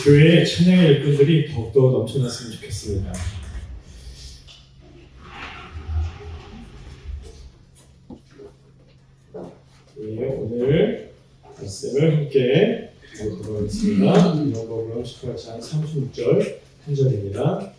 교회의 찬양의 일꾼들이 더욱더 넘쳐났으면 좋겠습니다. 네, 오늘 말씀을 함께 보도록 하겠습니다. 요한복음 18장 36절 한 절입니다.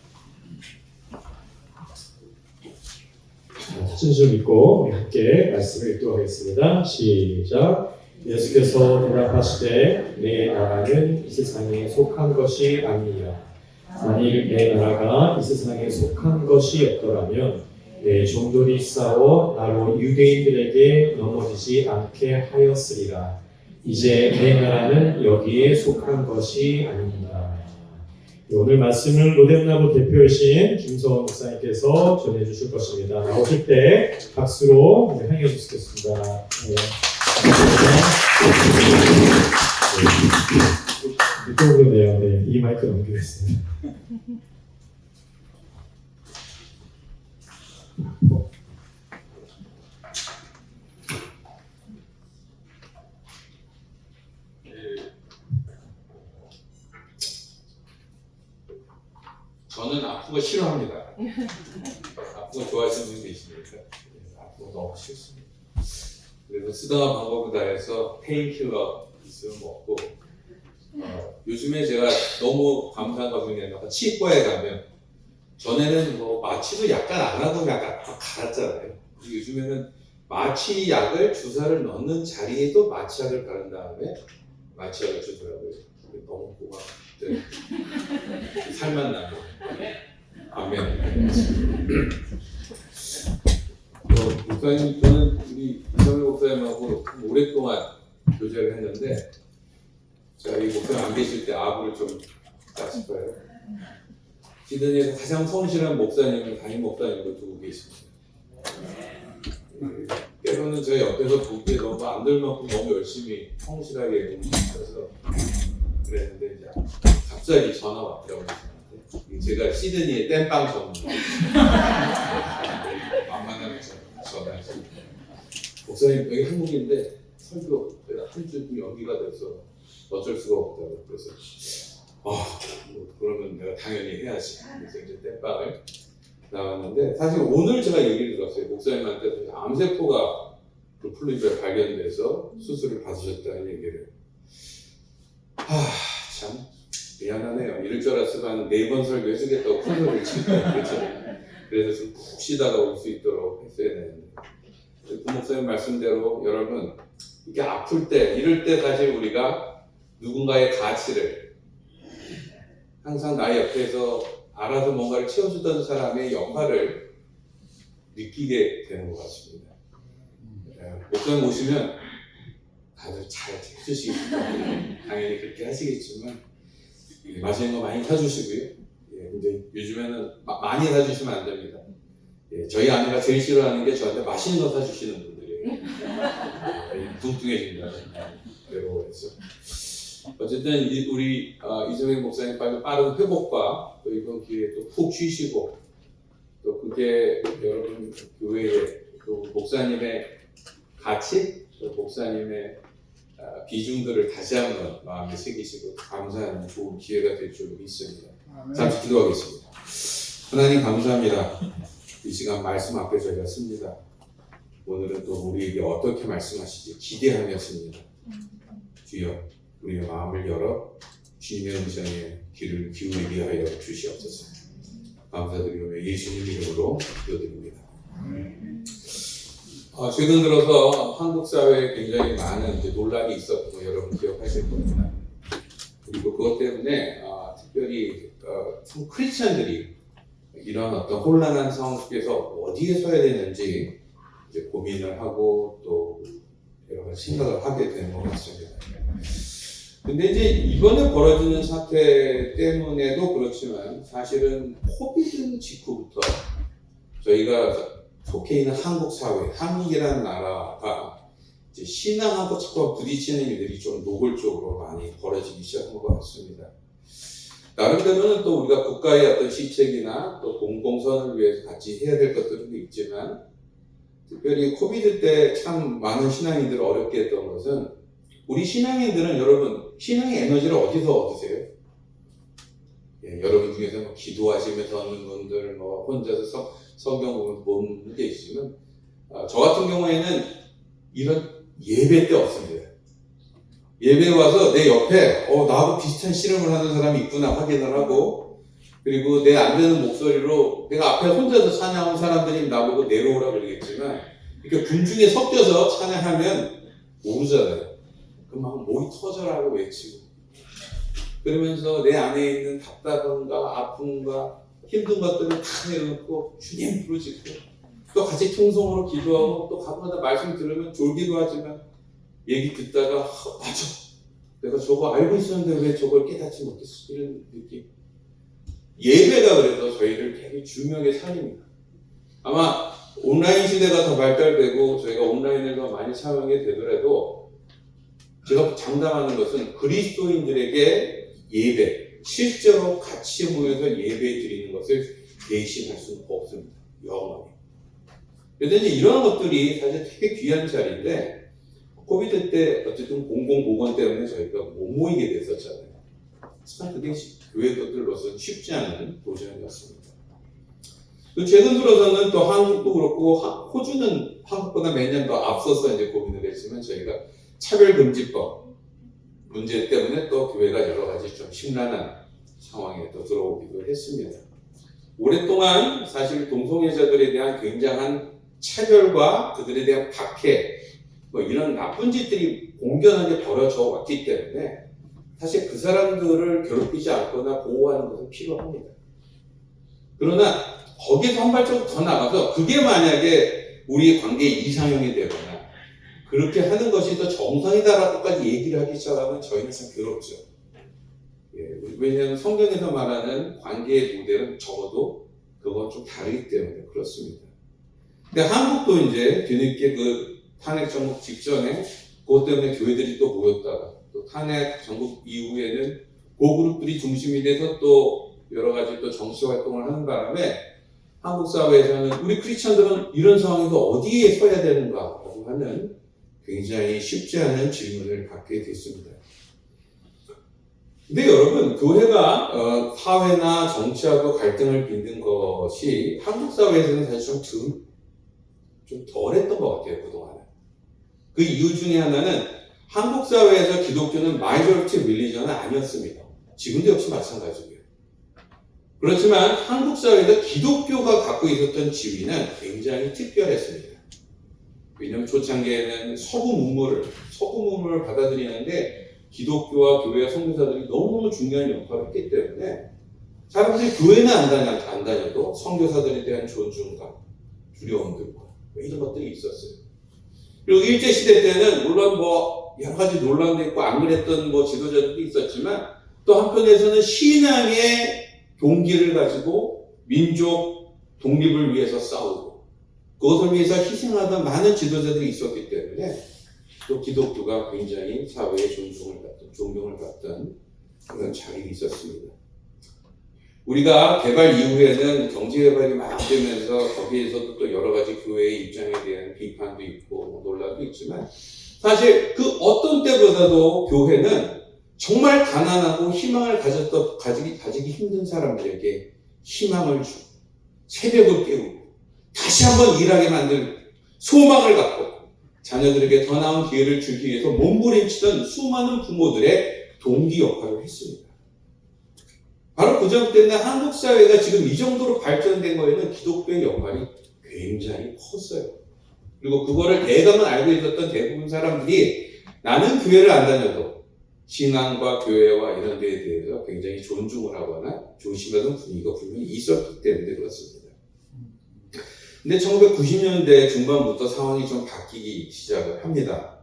진실 믿고 우리 함께 말씀을 읽도록 하겠습니다. 시작. 예수께서 대답하시되 내 나라는 이 세상에 속한 것이 아니니라. 만일 내 나라가 이 세상에 속한 것이 없더라면 내 종들이 싸워 나로 유대인들에게 넘어지지 않게 하였으리라. 이제 내 나라는 여기에 속한 것이 아닙니다. 오늘 말씀을 로뎀나무 대표이신 김성원 목사님께서 전해주실 것입니다. 나오실 때 박수로 향해 주시겠습니다. 네. 이쪽으로네요. 네, 이 마이크 넘기겠습니다. 저는 아픈 거 싫어합니다. 아픈 거 좋아하시는 분이 계십니까? 아픈 거 너무 싫습니다. 그래서 쓰다가 방법을 다해서 페인킬러 있으면 먹고 요즘에 제가 너무 감사한 것 중에 하나가 치과에 가면 전에는 뭐 마취도 약간 안 하고 약간 갈았잖아요. 요즘에는 마취약을 주사를 넣는 자리에도 마취약을 바른 다음에 마취약을 주더라고요. 너무 고맙죠. 살만 나고 아멘. 목사님, 저는 우리 이성일 목사님하고 오랫동안 교제를 했는데 제가 이 목사님 안 계실 때 아부를 좀 따실 거예요. 시드니에서 가장 성실한 목사님은 담임 목사님으로 두고 계십니다. 때로는 저희 옆에서 보기에 너무 안 될 만큼 너무 열심히 성실하게 움직이셔서 그랬는데 이제 갑자기 전화 왔더라고요. 제가 시드니의 땜빵 전문 만만하면 전화하시고 목사님 여기 한국인데 설교 한 주 연기가 돼서 어쩔 수가 없다고 그래서 뭐 그러면 내가 당연히 해야지. 그래서 이제 땜빵을 나왔는데 사실 오늘 제가 얘기를 들었어요. 목사님한테 암세포가 플루이드에 발견돼서 수술을 받으셨다는 얘기를. 참 미안하네요. 이럴 줄 알았으면 한 4번 설교 해주겠다고 큰 소리를 치고 그렇죠. 그래서 좀 푹 쉬다가 올 수 있도록 했어야 되는데 부목사님 말씀대로 여러분 이게 아플 때 이럴 때 사실 우리가 누군가의 가치를 항상 나의 옆에서 알아서 뭔가를 채워주던 사람의 역할을 느끼게 되는 것 같습니다. 목사님 오시면 다들 잘 해주시겠죠. 당연히 그렇게 하시겠지만 맛있는 거 많이 사주시고요. 근데 요즘에는 많이 사주시면 안 됩니다. 저희 아내가 제일 싫어하는 게 저한테 맛있는 거 사주시는 분들이에요. 뚱뚱해진다는 외로워해서. 어쨌든 우리 이정현 목사님 빠른 회복과 또 이번 기회에 또 푹 쉬시고 또 그게 여러분 교회의 또 목사님의 가치 또 목사님의 비중들을 다시 한번 마음에 새기시고 감사하는 좋은 기회가 될 줄 믿습니다. 잠시 기도하겠습니다. 하나님 감사합니다. 이 시간 말씀 앞에 저희가 씁니다. 오늘은 또 우리에게 어떻게 말씀하실지 기대하며 씁니다. 주여 우리의 마음을 열어 주님의 음성에 귀를 기울이게 하여 주시옵소서. 감사드리며 예수님 이름으로 기도드립니다. 최근 들어서 한국 사회에 굉장히 많은 논란이 있었던 거 여러분 기억하실 겁니다. 그리고 그것 때문에 특별히 크리스천들이 이런 어떤 혼란한 상황 속에서 어디에 서야 되는지 이제 고민을 하고 또 여러 가지 생각을 하게 되는 것 같습니다. 근데 이제 이번에 벌어지는 사태 때문에도 그렇지만 사실은 코비드 직후부터 저희가 속해 있는 한국 사회, 한국이라는 나라가 이제 신앙하고 자꾸 부딪히는 일들이 좀 노골적으로 많이 벌어지기 시작한 것 같습니다. 나름대로는 또 우리가 국가의 어떤 시책이나 또 공공선을 위해서 같이 해야 될 것들은 있지만 특별히 코비드 때 참 많은 신앙인들을 어렵게 했던 것은 우리 신앙인들은 여러분 신앙의 에너지를 어디서 얻으세요? 예, 여러분 중에서 뭐 기도하시면서 하는 분들, 뭐 혼자서 성경 보는 분들 있으면 저 같은 경우에는 이런 예배 때 없습니다. 예배에 와서 내 옆에 나하고 비슷한 씨름을 하는 사람이 있구나 확인을 하고, 그리고 내 안 되는 목소리로 내가 앞에 혼자서 찬양하는 사람들이 나보고 내려오라 그러겠지만 이렇게 군중에 섞여서 찬양하면 모르잖아요. 그럼 막 목이 터져라고 외치고, 그러면서 내 안에 있는 답답함과 아픔과 힘든 것들을 다 내려놓고 주님 부르짖고, 또 같이 통성으로 기도하고, 또 가끔가다 말씀 들으면 졸기도 하지만 얘기 듣다가 맞아, 내가 저거 알고 있었는데 왜 저걸 깨닫지 못했어, 이런 느낌. 예배가 그래서 저희를 되게 중요하게 살립니다. 아마 온라인 시대가 더 발달되고 저희가 온라인을 더 많이 사용하게 되더라도 제가 장담하는 것은 그리스도인들에게 예배, 실제로 같이 모여서 예배 드리는 것을 대신할 수는 없습니다. 영원히. 그래서 이제 이런 것들이 사실 되게 귀한 자리인데, 코비드 때 어쨌든 공공보건 때문에 저희가 못 모이게 됐었잖아요. 참 그게 교회들로서는 쉽지 않은 도전이었습니다. 최근 들어서는 또 한국도 그렇고, 호주는 한국보다 매년 더 앞서서 이제 고민을 했지만, 저희가 차별금지법 문제 때문에 또 교회가 여러 가지 좀 심란한 상황에 또 들어오기도 했습니다. 오랫동안 사실 동성애자들에 대한 굉장한 차별과 그들에 대한 박해, 뭐 이런 나쁜 짓들이 공견하게 벌어져 왔기 때문에 사실 그 사람들을 괴롭히지 않거나 보호하는 것은 필요합니다. 그러나 거기서 한 발자국 더 나가서 그게 만약에 우리 관계의 이상형이 되거나 그렇게 하는 것이 더 정상이다라고까지 얘기를 하기 시작하면 저희는 참 괴롭죠. 예, 왜냐하면 성경에서 말하는 관계의 모델은 적어도 그건 좀 다르기 때문에 그렇습니다. 근데 한국도 이제 뒤늦게 그 탄핵 정국 직전에 그것 때문에 교회들이 또 모였다가 또 탄핵 정국 이후에는 그 그룹들이 중심이 돼서 또 여러 가지 또 정치 활동을 하는 바람에 한국 사회에서는 우리 크리스천들은 이런 상황에서 어디에 서야 되는가라고 하는 굉장히 쉽지 않은 질문을 받게 됐습니다. 근데 여러분, 교회가 사회나 정치하고 갈등을 빚는 것이 한국 사회에서는 사실 좀 덜했던 것 같아요, 그동안은. 그 이유 중에 하나는 한국 사회에서 기독교는 마이너리티 릴리전은 아니었습니다. 지금도 역시 마찬가지고요. 그렇지만 한국 사회에서 기독교가 갖고 있었던 지위는 굉장히 특별했습니다. 왜냐하면 초창기에는 서구 문물을 받아들이는데 기독교와 교회와 선교사들이 너무너무 중요한 역할을 했기 때문에 사람들이 교회는 안 다녀도 선교사들에 대한 존중과 두려움들과 이런 것들이 있었어요. 그리고 일제시대 때는 물론 뭐 여러 가지 논란도 있고 안 그랬던 뭐 지도자들도 있었지만 또 한편에서는 신앙의 동기를 가지고 민족 독립을 위해서 싸우고 그것을 위해서 희생하던 많은 지도자들이 있었기 때문에 또 기독교가 굉장히 사회에 존경을 받던 그런 자리가 있었습니다. 우리가 개발 이후에는 경제 개발이 막 되면서 거기에서도 또 여러 가지 교회의 입장에 대한 비판도 있고 논란도 있지만 사실 그 어떤 때보다도 교회는 정말 가난하고 희망을 가지기 힘든 사람들에게 희망을 주고 새벽을 깨우고 다시 한번 일하게 만들 소망을 갖고 자녀들에게 더 나은 기회를 주기 위해서 몸부림치던 수많은 부모들의 동기 역할을 했습니다. 바로 그 점 때문에 한국 사회가 지금 이 정도로 발전된 거에는 기독교의 역할이 굉장히 컸어요. 그리고 그거를 대강은 알고 있었던 대부분 사람들이 나는 교회를 안 다녀도 신앙과 교회와 이런 데에 대해서 굉장히 존중을 하거나 조심하던 분위기가 분명히 있었기 때문에 그렇습니다. 근데 1990년대 중반부터 상황이 좀 바뀌기 시작을 합니다.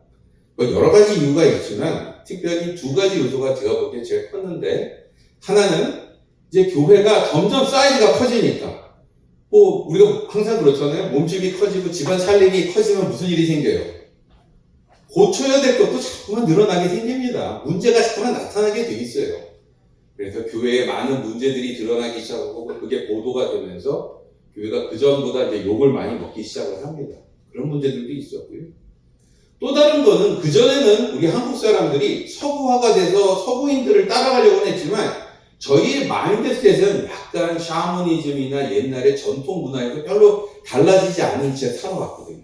뭐 여러 가지 이유가 있지만 특별히 두 가지 요소가 제가 보기에 제일 컸는데, 하나는 이제 교회가 점점 사이즈가 커지니까 뭐 우리가 항상 그렇잖아요. 몸집이 커지고 집안 살림이 커지면 무슨 일이 생겨요? 고쳐야 될 것도 자꾸만 늘어나게 생깁니다. 문제가 자꾸만 나타나게 돼 있어요. 그래서 교회에 많은 문제들이 드러나기 시작하고 그게 보도가 되면서 교회가 그전보다 이제 욕을 많이 먹기 시작을 합니다. 그런 문제들도 있었고요. 또 다른 거는 그전에는 우리 한국 사람들이 서구화가 돼서 서구인들을 따라가려고 했지만 저희의 마인드셋은 약간 샤머니즘이나 옛날의 전통 문화에서 별로 달라지지 않은 채 살아왔거든요.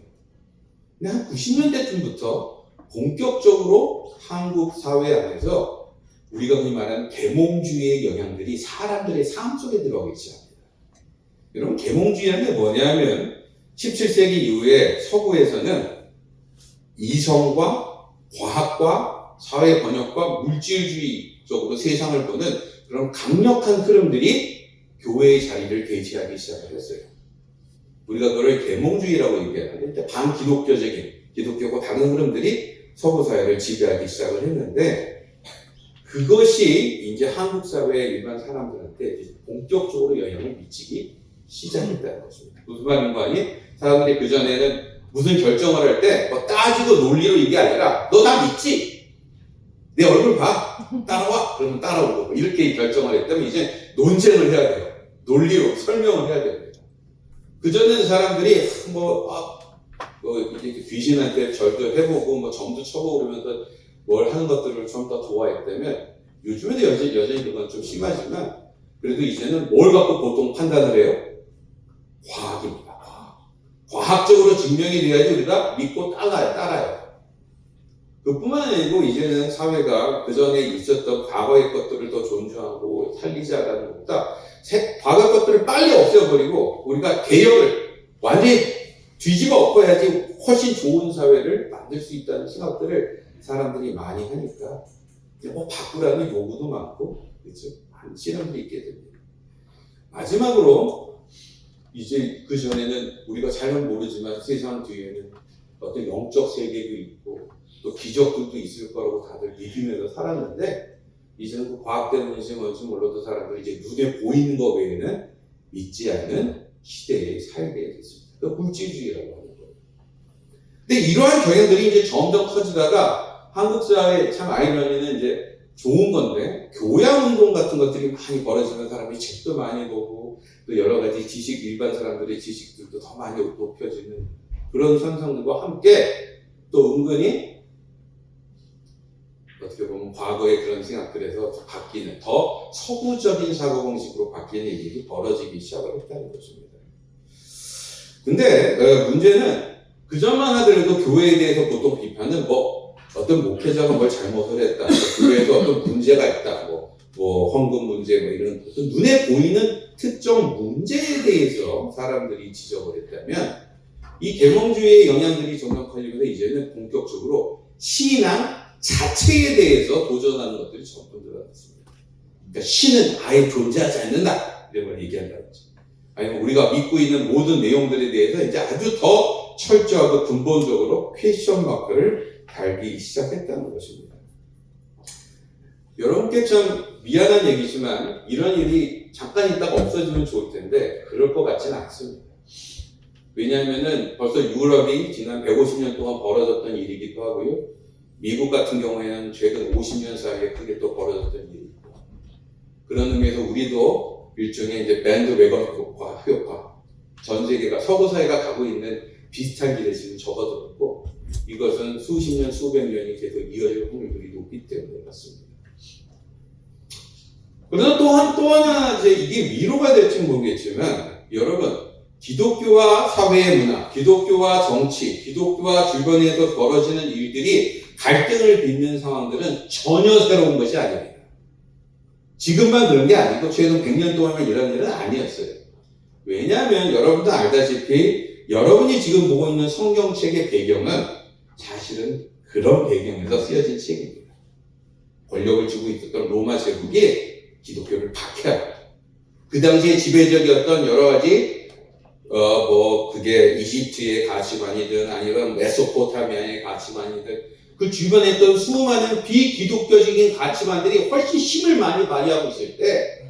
근데 한 90년대쯤부터 본격적으로 한국 사회 안에서 우리가 흔히 말하는 계몽주의의 영향들이 사람들의 삶 속에 들어가기 시작합니다. 여러분, 계몽주의라는 게 뭐냐면 17세기 이후에 서구에서는 이성과 과학과 사회 번역과 물질주의적으로 세상을 보는 그런 강력한 흐름들이 교회의 자리를 대체하기 시작을 했어요. 우리가 그걸 계몽주의라고 얘기하는데 반기독교적인 기독교고 다른 흐름들이 서구 사회를 지배하기 시작을 했는데 그것이 이제 한국 사회의 일반 사람들한테 이제 본격적으로 영향을 미치기 시작했다는 것입니다. 무슨 말인가 하니 사람들이 그전에는 무슨 결정을 할 때 뭐 따지고 논리로 이게 아니라 너 나 믿지? 내 얼굴 봐. 따라와. 그러면 따라오고 이렇게 결정을 했다면 이제 논쟁을 해야 돼요. 논리로 설명을 해야 됩니다. 그전에는 사람들이 이렇게 귀신한테 절도 해보고 뭐 점도 쳐보고 그러면서 뭘 하는 것들을 좀 더 좋아했다면 요즘에도 여전히 그건 좀 심하지만 그래도 이제는 뭘 갖고 보통 판단을 해요? 과학입니다. 과학적으로 증명이 돼야지 우리가 믿고 따라요. 그뿐만 아니고 이제는 사회가 그전에 있었던 과거의 것들을 더 존중하고 살리자라는 것보다 과거 것들을 빨리 없애버리고 우리가 개혁을 완전히 뒤집어 엎어야지 훨씬 좋은 사회를 만들 수 있다는 생각들을 사람들이 많이 하니까 뭐 바꾸라는 요구도 많고 그렇죠? 많은 실험들이 있게 됩니다. 마지막으로 이제 그 전에는 우리가 잘은 모르지만 세상 뒤에는 어떤 영적 세계도 있고 또 기적들도 있을 거라고 다들 믿으면서 살았는데 이제는 그 과학 때문인지 뭔지 몰라도 사람들이 이제 눈에 보이는 것 외에는 믿지 않는 시대에 살게 됐습니다. 그 물질주의라고 하는 거예요. 근데 이러한 경향들이 이제 점점 커지다가 한국 사회 참 아이러니는 이제 좋은 건데 교양 운동 같은 것들이 많이 벌어지면 사람이 책도 많이 보고 또 여러 가지 지식 일반 사람들의 지식들도 더 많이 높여지는 그런 현상들과 함께 또 은근히 어떻게 보면 과거의 그런 생각들에서 바뀌는 더 서구적인 사고방식으로 바뀌는 일이 벌어지기 시작을 했다는 것입니다. 근데 문제는 그전만 하더라도 교회에 대해서 보통 비판은 어떤 목회자가 뭘 잘못을 했다, 교회에서 어떤 문제가 있다, 헌금 문제 이런 어떤 눈에 보이는 특정 문제에 대해서 사람들이 지적을 했다면 이 계몽주의의 영향들이 점점 커지면서 이제는 본격적으로 신앙 자체에 대해서 도전하는 것들이 전부 들어갔습니다. 그러니까 신은 아예 존재하지 않는다 이런 걸 얘기한다는 거죠. 아니면 우리가 믿고 있는 모든 내용들에 대해서 이제 아주 더 철저하고 근본적으로 퀘스천 마크를 달기 시작했다는 것입니다. 여러분께 참 미안한 얘기지만 이런 일이 잠깐 있다가 없어지면 좋을 텐데 그럴 것 같지는 않습니다. 왜냐하면은 벌써 유럽이 지난 150년 동안 벌어졌던 일이기도 하고요. 미국 같은 경우에는 최근 50년 사이에 크게 또 벌어졌던 일이고 그런 의미에서 우리도 일종의 이제 밴드웨건 효과 전 세계가 서구 사회가 가고 있는 비슷한 길에 지금 접어들었고 이것은 수십 년 수백 년이 계속 이어질 확률이 높기 때문에 그렇습니다. 그러나 또 하나 이제 이게 위로가 될지 모르겠지만 여러분 기독교와 사회의 문화, 기독교와 정치, 기독교와 주변에서 벌어지는 일들이 갈등을 빚는 상황들은 전혀 새로운 것이 아닙니다. 지금만 그런 게 아니고 최근 100년 동안만 이런 일은 아니었어요. 왜냐하면 여러분도 알다시피 여러분이 지금 보고 있는 성경책의 배경은 사실은 그런 배경에서 쓰여진 책입니다. 권력을 쥐고 있었던 로마 제국이 기독교를 박해하고 그 당시에 지배적이었던 여러 가지 그게 이집트의 가치관이든 아니면 메소포타미아의 가치관이든 그 주변에 있던 수많은 비기독교적인 가치관들이 훨씬 힘을 많이 발휘하고 있을 때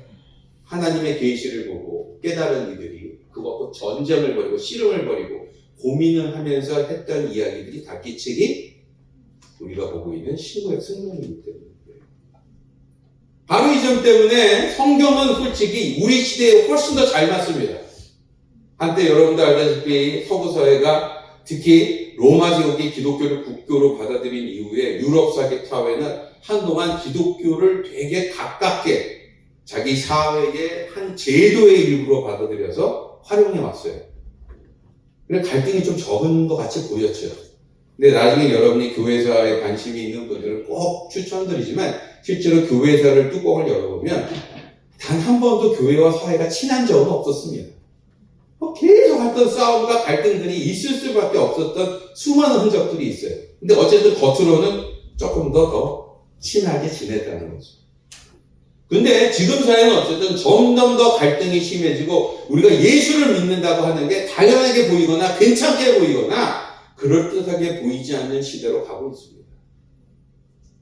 하나님의 계시를 보고 깨달은 이들이 그것과 전쟁을 벌이고 씨름을 벌이고 고민을 하면서 했던 이야기들이 다 끼치기 우리가 보고 있는 신구의 승론이기 때문에 바로 이 점 때문에 성경은 솔직히 우리 시대에 훨씬 더 잘 맞습니다. 한때 여러분도 알다시피 서구 사회가 특히 로마 제국이 기독교를 국교로 받아들인 이후에 유럽 사회 사회는 한동안 기독교를 되게 가깝게 자기 사회의 한 제도의 일부로 받아들여서 활용해 왔어요. 근데 갈등이 좀 적은 것 같이 보였죠. 근데 나중에 여러분이 교회사에 관심이 있는 분들은 꼭 추천드리지만 실제로 교회사를 뚜껑을 열어보면 단 한 번도 교회와 사회가 친한 적은 없었습니다. 계속 했던 싸움과 갈등들이 있을 수밖에 없었던 수많은 흔적들이 있어요. 근데 어쨌든 겉으로는 조금 더 친하게 지냈다는 거죠. 근데 지금 사회는 어쨌든 점점 더 갈등이 심해지고 우리가 예수를 믿는다고 하는 게 당연하게 보이거나 괜찮게 보이거나 그럴듯하게 보이지 않는 시대로 가고 있습니다.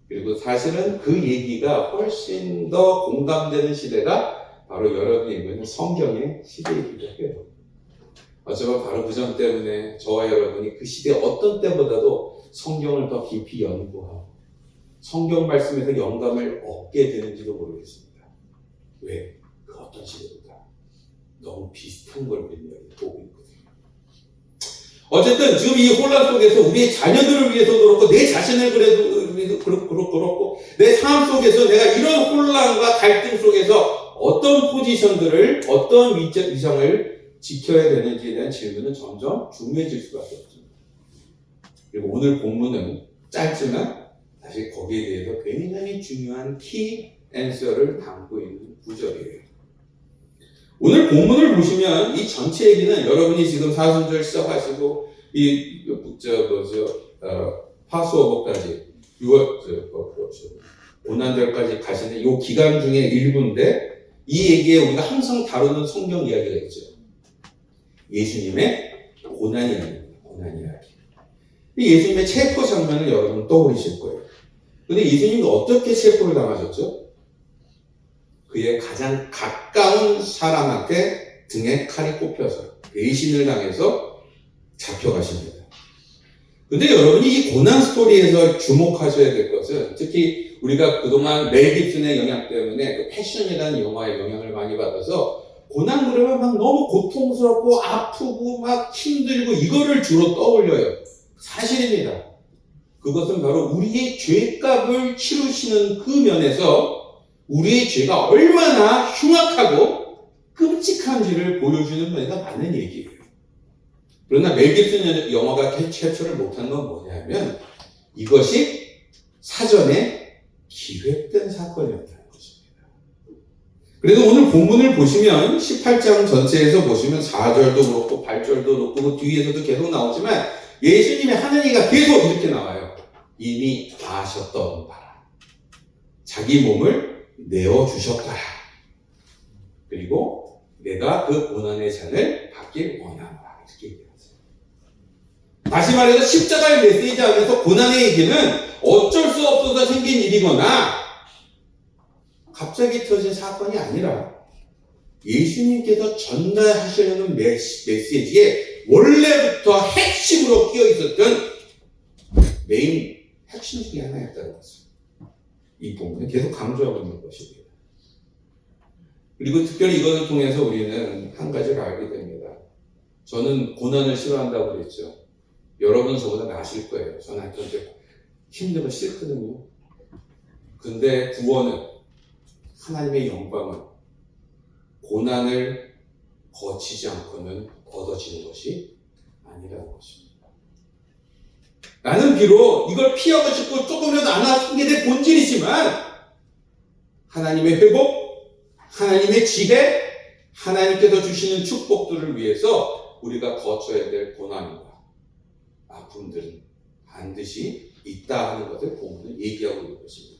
그리고 사실은 그 얘기가 훨씬 더 공감되는 시대가 바로 여러분이 읽는 성경의 시대이기도 해요. 어쩌면 바로 그 점 때문에 저와 여러분이 그 시대 어떤 때보다도 성경을 더 깊이 연구하고 성경 말씀에서 영감을 얻게 되는지도 모르겠습니다. 왜? 그 어떤 시대보다 너무 비슷한 걸 우리는 보고 있거든요. 어쨌든 지금 이 혼란 속에서 우리의 자녀들을 위해서도 그렇고 내 자신을 그래도 그렇고 내 삶 속에서 내가 이런 혼란과 갈등 속에서 어떤 포지션들을 어떤 위상을 지켜야 되는지에 대한 질문은 점점 중요해질 수밖에 없습니다. 그리고 오늘 본문은 짧지만 사실 거기에 대해서 굉장히 중요한 키 앤서를 담고 있는 구절이에요. 오늘 본문을 보시면 이 전체 얘기는 여러분이 지금 사순절 시작하시고 파스오버까지 6월 고난절까지 가시는 이 기간 중에 일부인데 이 얘기에 우리가 항상 다루는 성경 이야기가 있죠. 예수님의 고난 이야기. 예수님의 체포 장면을 여러분 떠올리실 거예요. 근데 예수님이 어떻게 체포를 당하셨죠? 그의 가장 가까운 사람한테 등에 칼이 꼽혀서 배신을 당해서 잡혀가십니다. 근데 여러분이 이 고난 스토리에서 주목하셔야 될 것은 특히 우리가 그동안 멜 깁슨의 영향 때문에 그 패션이라는 영화의 영향을 많이 받아서 고난 그러면 막 너무 고통스럽고 아프고 막 힘들고 이거를 주로 떠올려요. 사실입니다. 그것은 바로 우리의 죄값을 치르시는 그 면에서 우리의 죄가 얼마나 흉악하고 끔찍한지를 보여주는 면에가 많은 얘기예요. 그러나 멜 깁슨 영화가 캡처를 못한 건 뭐냐면 이것이 사전에 기획된 사건이었다는 것입니다. 그래도 오늘 본문을 보시면 18장 전체에서 보시면 4절도 그렇고 8절도 그렇고 그 뒤에서도 계속 나오지만 예수님의 하는 얘기가 계속 이렇게 나와요. 이미 아셨던 바라. 자기 몸을 내어주셨더라. 그리고 내가 그 고난의 잔을 받길 원하노라. 이렇게 얘기하세요. 다시 말해서 십자가의 메시지 안에서 고난의 얘기는 어쩔 수 없어서 생긴 일이거나 갑자기 터진 사건이 아니라 예수님께서 전달하시려는 메시지에 원래부터 핵심으로 끼어 있었던 메인 핵심 중에 하나였다는 것을 이 부분은 계속 강조하고 있는 것입니다. 그리고 특별히 이것을 통해서 우리는 한 가지를 알게 됩니다. 저는 고난을 싫어한다고 그랬죠. 여러분은 저보다 나으실 거예요. 저는 하여튼 힘들고 싫거든요. 근데 구원은 하나님의 영광은 고난을 거치지 않고는 얻어지는 것이 아니라는 것입니다. 나는 비록 이걸 피하고 싶고 조금이라도 안 하는 게 내 본질이지만 하나님의 회복, 하나님의 지혜, 하나님께서 주시는 축복들을 위해서 우리가 거쳐야 될 고난과 아픔들은 반드시 있다 하는 것을 본문은 얘기하고 있는 것입니다.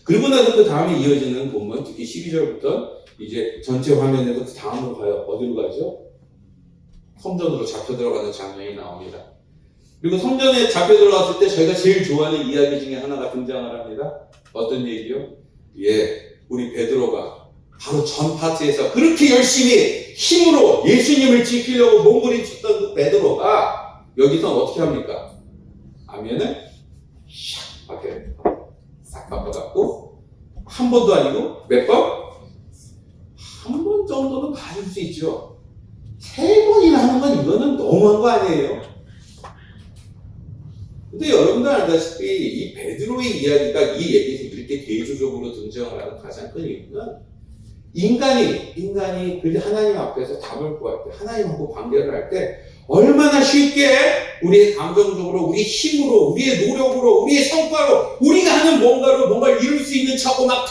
그리고 나서 그 다음에 이어지는 본문, 특히 12절부터 이제 전체 화면에도 그 다음으로 가요. 어디로 가죠? 성전으로 잡혀 들어가는 장면이 나옵니다. 그리고 성전에 잡혀 들어갔을 때 저희가 제일 좋아하는 이야기 중에 하나가 등장을 합니다. 어떤 얘기요? 우리 베드로가 바로 전 파트에서 그렇게 열심히 힘으로 예수님을 지키려고 몸부림쳤던 그 베드로가 여기서 어떻게 합니까? 하면은 샥 바뀌어요. 싹 바꿔갖고 한 번도 아니고 몇 번? 한 번 정도는 봐줄 수 있죠. 3번이나 하는 건 이거는 너무한 거 아니에요? 근데 여러분들 알다시피 이 베드로의 이야기가 이 얘기에서 이렇게 대조적으로 등장을 하는 가장 큰 이유는 인간이 그 하나님 앞에서 답을 구할 때, 하나님하고 관계를 할 때, 얼마나 쉽게 우리의 감정적으로, 우리 힘으로, 우리의 노력으로, 우리의 성과로, 우리가 하는 뭔가를 이룰 수 있는 척고 막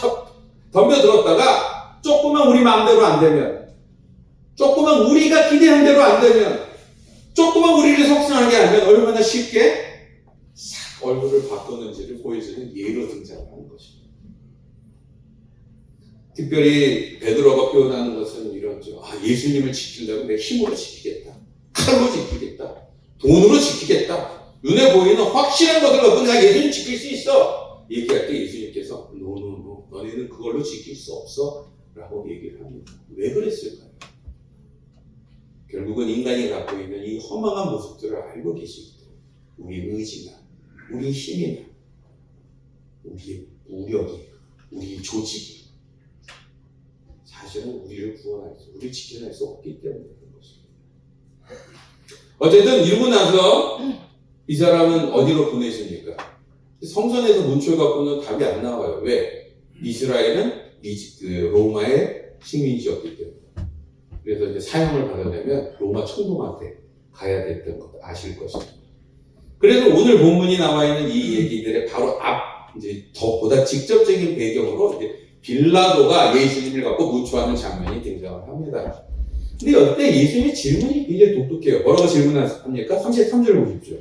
덤벼들었다가, 조금만 우리 마음대로 안 되면, 조금만 우리가 기대한 대로 안 되면, 조금만 우리를 속상하게 하면 얼마나 쉽게 싹 얼굴을 바꾸는지를 보여주는 예로 등장하는 것입니다. 특별히 베드로가 표현하는 것은 이런죠. 예수님을 지키려면 내 힘으로 지키겠다. 칼로 지키겠다. 돈으로 지키겠다. 눈에 보이는 확실한 것을 갖고 내가 예수님 지킬 수 있어. 얘기할 때 예수님께서 노. 너네는 그걸로 지킬 수 없어. 라고 얘기를 합니다. 왜 그랬을까요? 결국은 인간이 갖고 있는 이 허망한 모습들을 알고 계시기 때문에 우리 의지나 우리 힘이나 우리의 무력이 우리 조직이 사실은 우리를 구원할 수, 우리를 지켜낼 수 없기 때문에 그런 것입니다. 어쨌든 이러고 나서 이 사람은 어디로 보내십니까? 성전에서 문출 갖고는 답이 안 나와요. 왜? 이스라엘은 로마의 식민지였기 때문에. 그래서 이제 사형을 받으려면 로마 총독한테 가야 됐던 것 아실 것입니다. 그래서 오늘 본문이 나와 있는 이 얘기들의 바로 이제 보다 직접적인 배경으로 이제 빌라도가 예수님을 갖고 문초하는 장면이 등장을 합니다. 근데 이때 예수님의 질문이 굉장히 독특해요. 뭐라고 질문합니까? 33절 보십시오.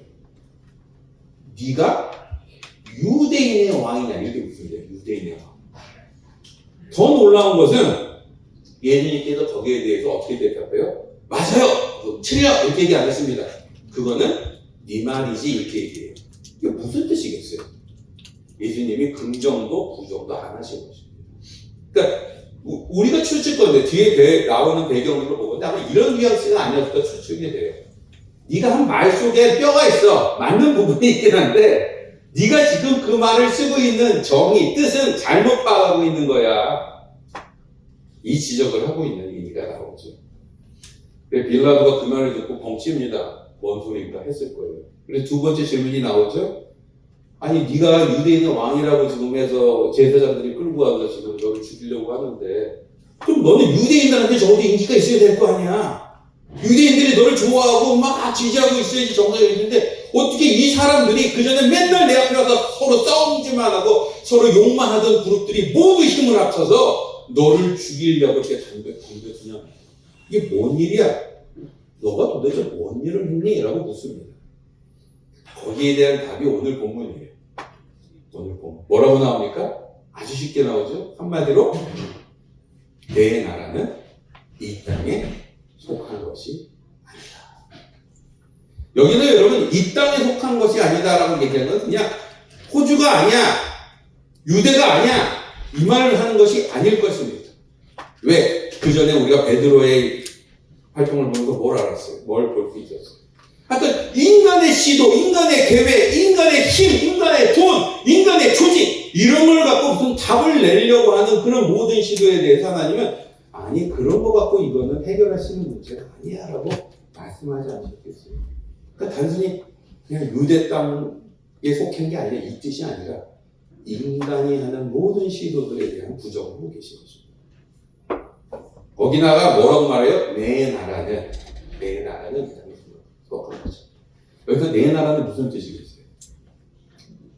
네가 유대인의 왕이냐? 이렇게 묻습니다. 유대인의 왕. 더 놀라운 것은 예수님께서 거기에 대해서 어떻게 대답해요? 맞아요! 틀려! 이렇게 얘기 안 했습니다. 그거는 네 말이지 이렇게 얘기해요. 이게 무슨 뜻이겠어요? 예수님이 긍정도 부정도 안 하신 것입니다. 그러니까 우리가 추측 건데 뒤에 나오는 배경으로 보건데 아마 이런 뉘앙스가 아니었을까 추측이 돼요. 네가 한 말 속에 뼈가 있어. 맞는 부분이 있긴 한데 네가 지금 그 말을 쓰고 있는 정의, 뜻은 잘못 파악하고 있는 거야. 이 지적을 하고 있는 얘기가 나오죠. 빌라도가 그 말을 듣고 벙칩니다. 뭔 소리인가 했을 거예요. 그래서 두 번째 질문이 나오죠. 아니 네가 유대인의 왕이라고 지금 해서 제사장들이 끌고 와서 지금 너를 죽이려고 하는데 그럼 너는 유대인들한테 적어도 인기가 있어야 될 거 아니야. 유대인들이 너를 좋아하고 막 지지하고 있어야지 정상이 있는데 어떻게 이 사람들이 그전에 맨날 내 앞에 와서 서로 싸움질만 하고 서로 욕만 하던 그룹들이 모두 힘을 합쳐서 너를 죽이려고 이렇게 덤벼드냐. 이게 뭔 일이야? 너가 도대체 뭔 일을 했니? 라고 묻습니다. 거기에 대한 답이 오늘 본문이에요. 오늘 본문. 뭐라고 나옵니까? 아주 쉽게 나오죠? 한마디로 내 나라는 이 땅에 속한 것이 아니다. 여기는 여러분 이 땅에 속한 것이 아니다라고 얘기하는 건 그냥 호주가 아니야. 유대가 아니야. 이 말을 하는 것이 아닐 것입니다. 왜? 그 전에 우리가 베드로의 활동을 보면서 뭘 알았어요? 뭘 볼 수 있었어요? 하여튼 인간의 시도, 인간의 계획, 인간의 힘, 인간의 돈, 인간의 조직 이런 걸 갖고 무슨 답을 내려고 하는 그런 모든 시도에 대해서 하나님은 아니 그런 거 갖고 이거는 해결할 수 있는 문제가 아니야 라고 말씀하지 않으셨겠어요? 그러니까 단순히 그냥 유대 땅에 속한 게 아니라 이 뜻이 아니라 인간이 하는 모든 시도들에 대한 부정을 하고 계신 것입니다. 거기다가 뭐라고 말해요? 내 나라는 속한 거죠. 여기서 내 나라는 무슨 뜻이겠어요?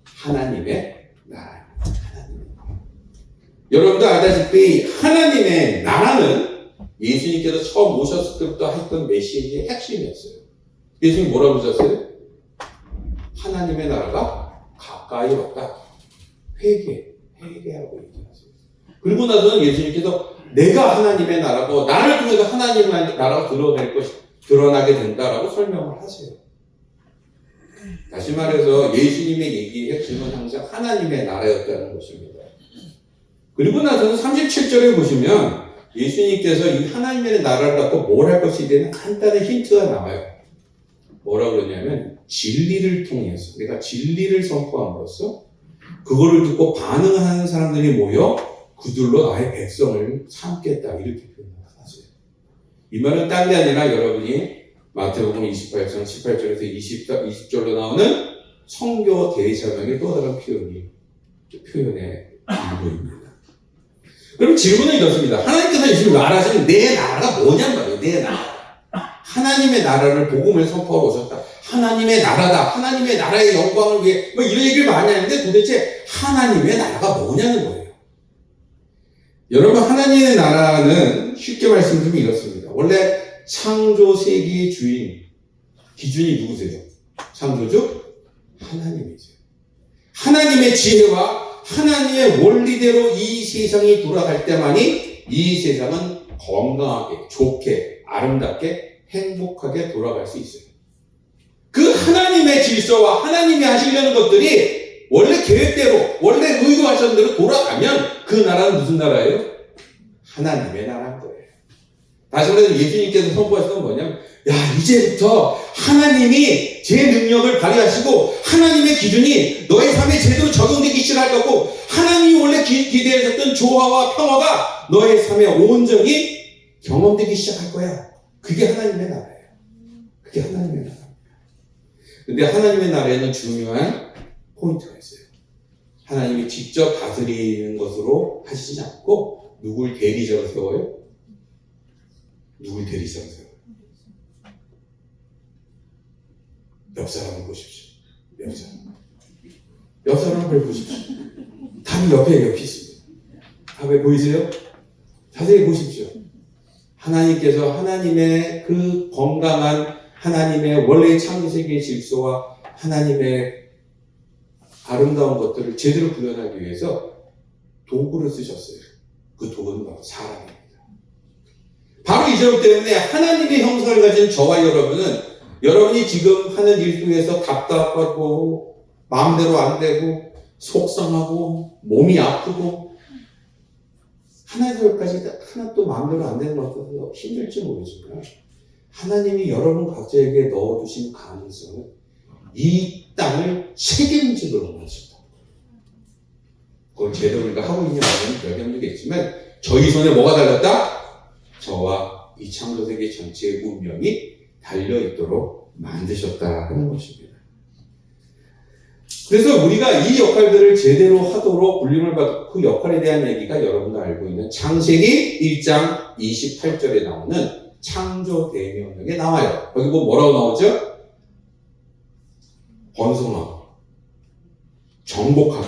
하나님의 나라. 여러분도 아다시피 하나님의 나라는 예수님께서 처음 오셨을 때부터 했던 메시지의 핵심이었어요. 예수님 뭐라고 하셨어요? 하나님의 나라가 가까이 왔다. 회개하고 얘기하세요. 그리고 나서는 예수님께서 내가 하나님의 나라고 나를 통해서 하나님의 나라가 드러나게 된다라고 설명을 하세요. 다시 말해서 예수님의 얘기의 핵심은 항상 하나님의 나라였다는 것입니다. 그리고 나서는 37절에 보시면 예수님께서 이 하나님의 나라를 갖고 뭘 할 것에 대한 간단한 힌트가 나와요. 뭐라고 그러냐면 진리를 통해서 내가 진리를 선포함으로써 그거를 듣고 반응하는 사람들이 모여 그들로 나의 백성을 삼겠다 이렇게 표현을 하세요. 이 말은 딴 게 아니라 여러분이 마태복음 28장 18절에서 20절로 나오는 성교 대사명의 또 다른 표현의 일부입니다. 그럼 질문은 이렇습니다. 하나님께서 지금 말하시는 내 나라가 뭐냔 말이에요. 내 나라. 하나님의 나라를 복음을 선포하러 오셨다. 하나님의 나라다. 하나님의 나라의 영광을 위해 뭐 이런 얘기를 많이 하는데 도대체 하나님의 나라가 뭐냐는 거예요. 여러분, 하나님의 나라는 쉽게 말씀드리면 이렇습니다. 원래 창조 세계의 주인, 기준이 누구세요? 창조주? 하나님이세요. 하나님의 지혜와 하나님의 원리대로 이 세상이 돌아갈 때만이 이 세상은 건강하게, 좋게, 아름답게, 행복하게 돌아갈 수 있어요. 그 하나님의 질서와 하나님이 하시려는 것들이 원래 계획대로, 원래 의도하셨던 대로 돌아가면 그 나라는 무슨 나라예요? 하나님의 나라인 거예요. 다시 말해서 예수님께서 선포하신 건 뭐냐면, 야, 이제부터 하나님이 제 능력을 발휘하시고 하나님의 기준이 너의 삶에 제대로 적용되기 시작할 거고, 하나님이 원래 기대하셨던 조화와 평화가 너의 삶에 온전히 경험되기 시작할 거야. 그게 하나님의 나라예요. 그게 하나님의 나라입니다. 근데 하나님의 나라에는 중요한 포인트가 있어요. 하나님이 직접 다스리는 것으로 하시지 않고 누굴 대리자로 세워요? 누굴 대리자로 세워요? 옆 사람을 보십시오. 옆 사람. 옆 사람을 보십시오. 답이 옆에 있습니다. 답에 보이세요? 자세히 보십시오. 하나님께서 하나님의 그 건강한 하나님의 원래의 창조세계의 질서와 하나님의 아름다운 것들을 제대로 구현하기 위해서 도구를 쓰셨어요. 그 도구는 바로 사람입니다. 바로 이 점 때문에 하나님의 형상을 가진 저와 여러분은 여러분이 지금 하는 일 속에서 답답하고 마음대로 안 되고 속상하고 몸이 아프고 하나님까지 하나도 마음대로 안 되는 것 같아서 힘들지 모르지만 하나님이 여러분 각자에게 넣어두신 가능성은 이 땅을 책임지도록 하십니다. 그걸 제대로 우리가 하고 있냐 안 하면 별개문제겠지만 저희 손에 뭐가 달렸다? 저와 이 창조세계 전체의 운명이 달려있도록 만드셨다 하는 것입니다. 그래서 우리가 이 역할들을 제대로 하도록 불림을 받고 그 역할에 대한 얘기가 여러분도 알고 있는 창세기 1장 28절에 나오는 창조 대명령에 나와요. 여기 뭐라고 나오죠? 번성하고 정복하고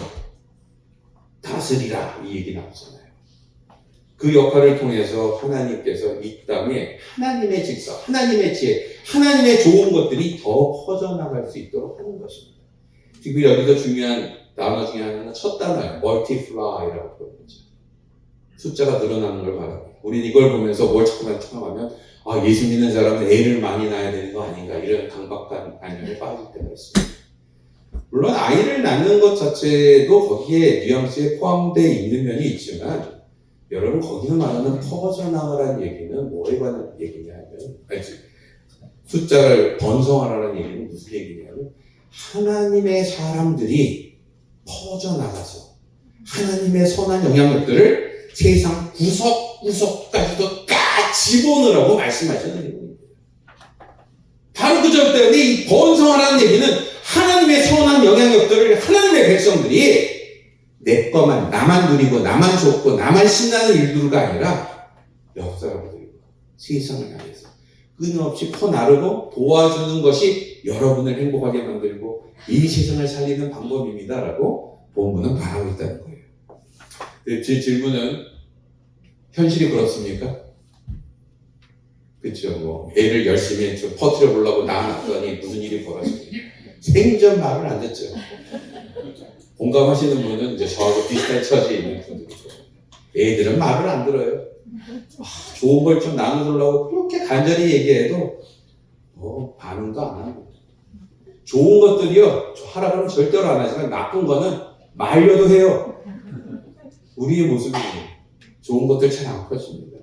다스리라 이 얘기 나오잖아요. 그 역할을 통해서 하나님께서 이 땅에 하나님의 질서, 하나님의 지혜, 하나님의 좋은 것들이 더 퍼져나갈 수 있도록 하는 것입니다. 지금 여기서 중요한 단어 중에 하나는 첫 단어예요. multiply라고 부르죠. 숫자가 늘어나는 걸 말합니다. 우린 이걸 보면서 뭘 자꾸만 청하면 아, 예수 믿는 사람은 애를 많이 낳아야 되는 거 아닌가 이런 강박한 관념에 빠질 때가 있습니다. 물론 아이를 낳는 것 자체도 거기에 뉘앙스에 포함되어 있는 면이 있지만 여러분 거기서 말하는 퍼져나가라는 얘기는 뭐에 관한 얘기냐면 숫자를 번성하라는 얘기는 무슨 얘기냐면 하나님의 사람들이 퍼져나가서 하나님의 선한 영향력들을 세상 구석구석까지도 다 집어넣으라고 말씀하시는 내용입니다. 바로 그 점 때문에 이 번성하라는 얘기는 하나님의 선한 영향력들을 하나님의 백성들이 내 것만 나만 누리고 나만 좋고 나만 신나는 일들가 아니라 옆 사람들과 세상을 향해서 끊임없이 퍼나르고 도와주는 것이 여러분을 행복하게 만들고 이 세상을 살리는 방법입니다라고 본문은 말하고 있다는 거예요. 제 질문은 현실이 그렇습니까? 그렇죠. 뭐 애를 열심히 좀 퍼뜨려 보려고 낳았더니 무슨 일이 벌어집니까? 생전 말을 안 듣죠. 공감하시는 분은 이제 저하고 비슷한 처지에 있는 분들이죠. 애들은 말을 안 들어요. 좋은 걸 좀 나누려고 그렇게 간절히 얘기해도 반응도 안 합니다. 좋은 것들이요, 하라 그러면 절대로 안 하지만 나쁜 거는 말려도 해요. 우리의 모습이에요. 좋은 것들 잘 안 커집니다.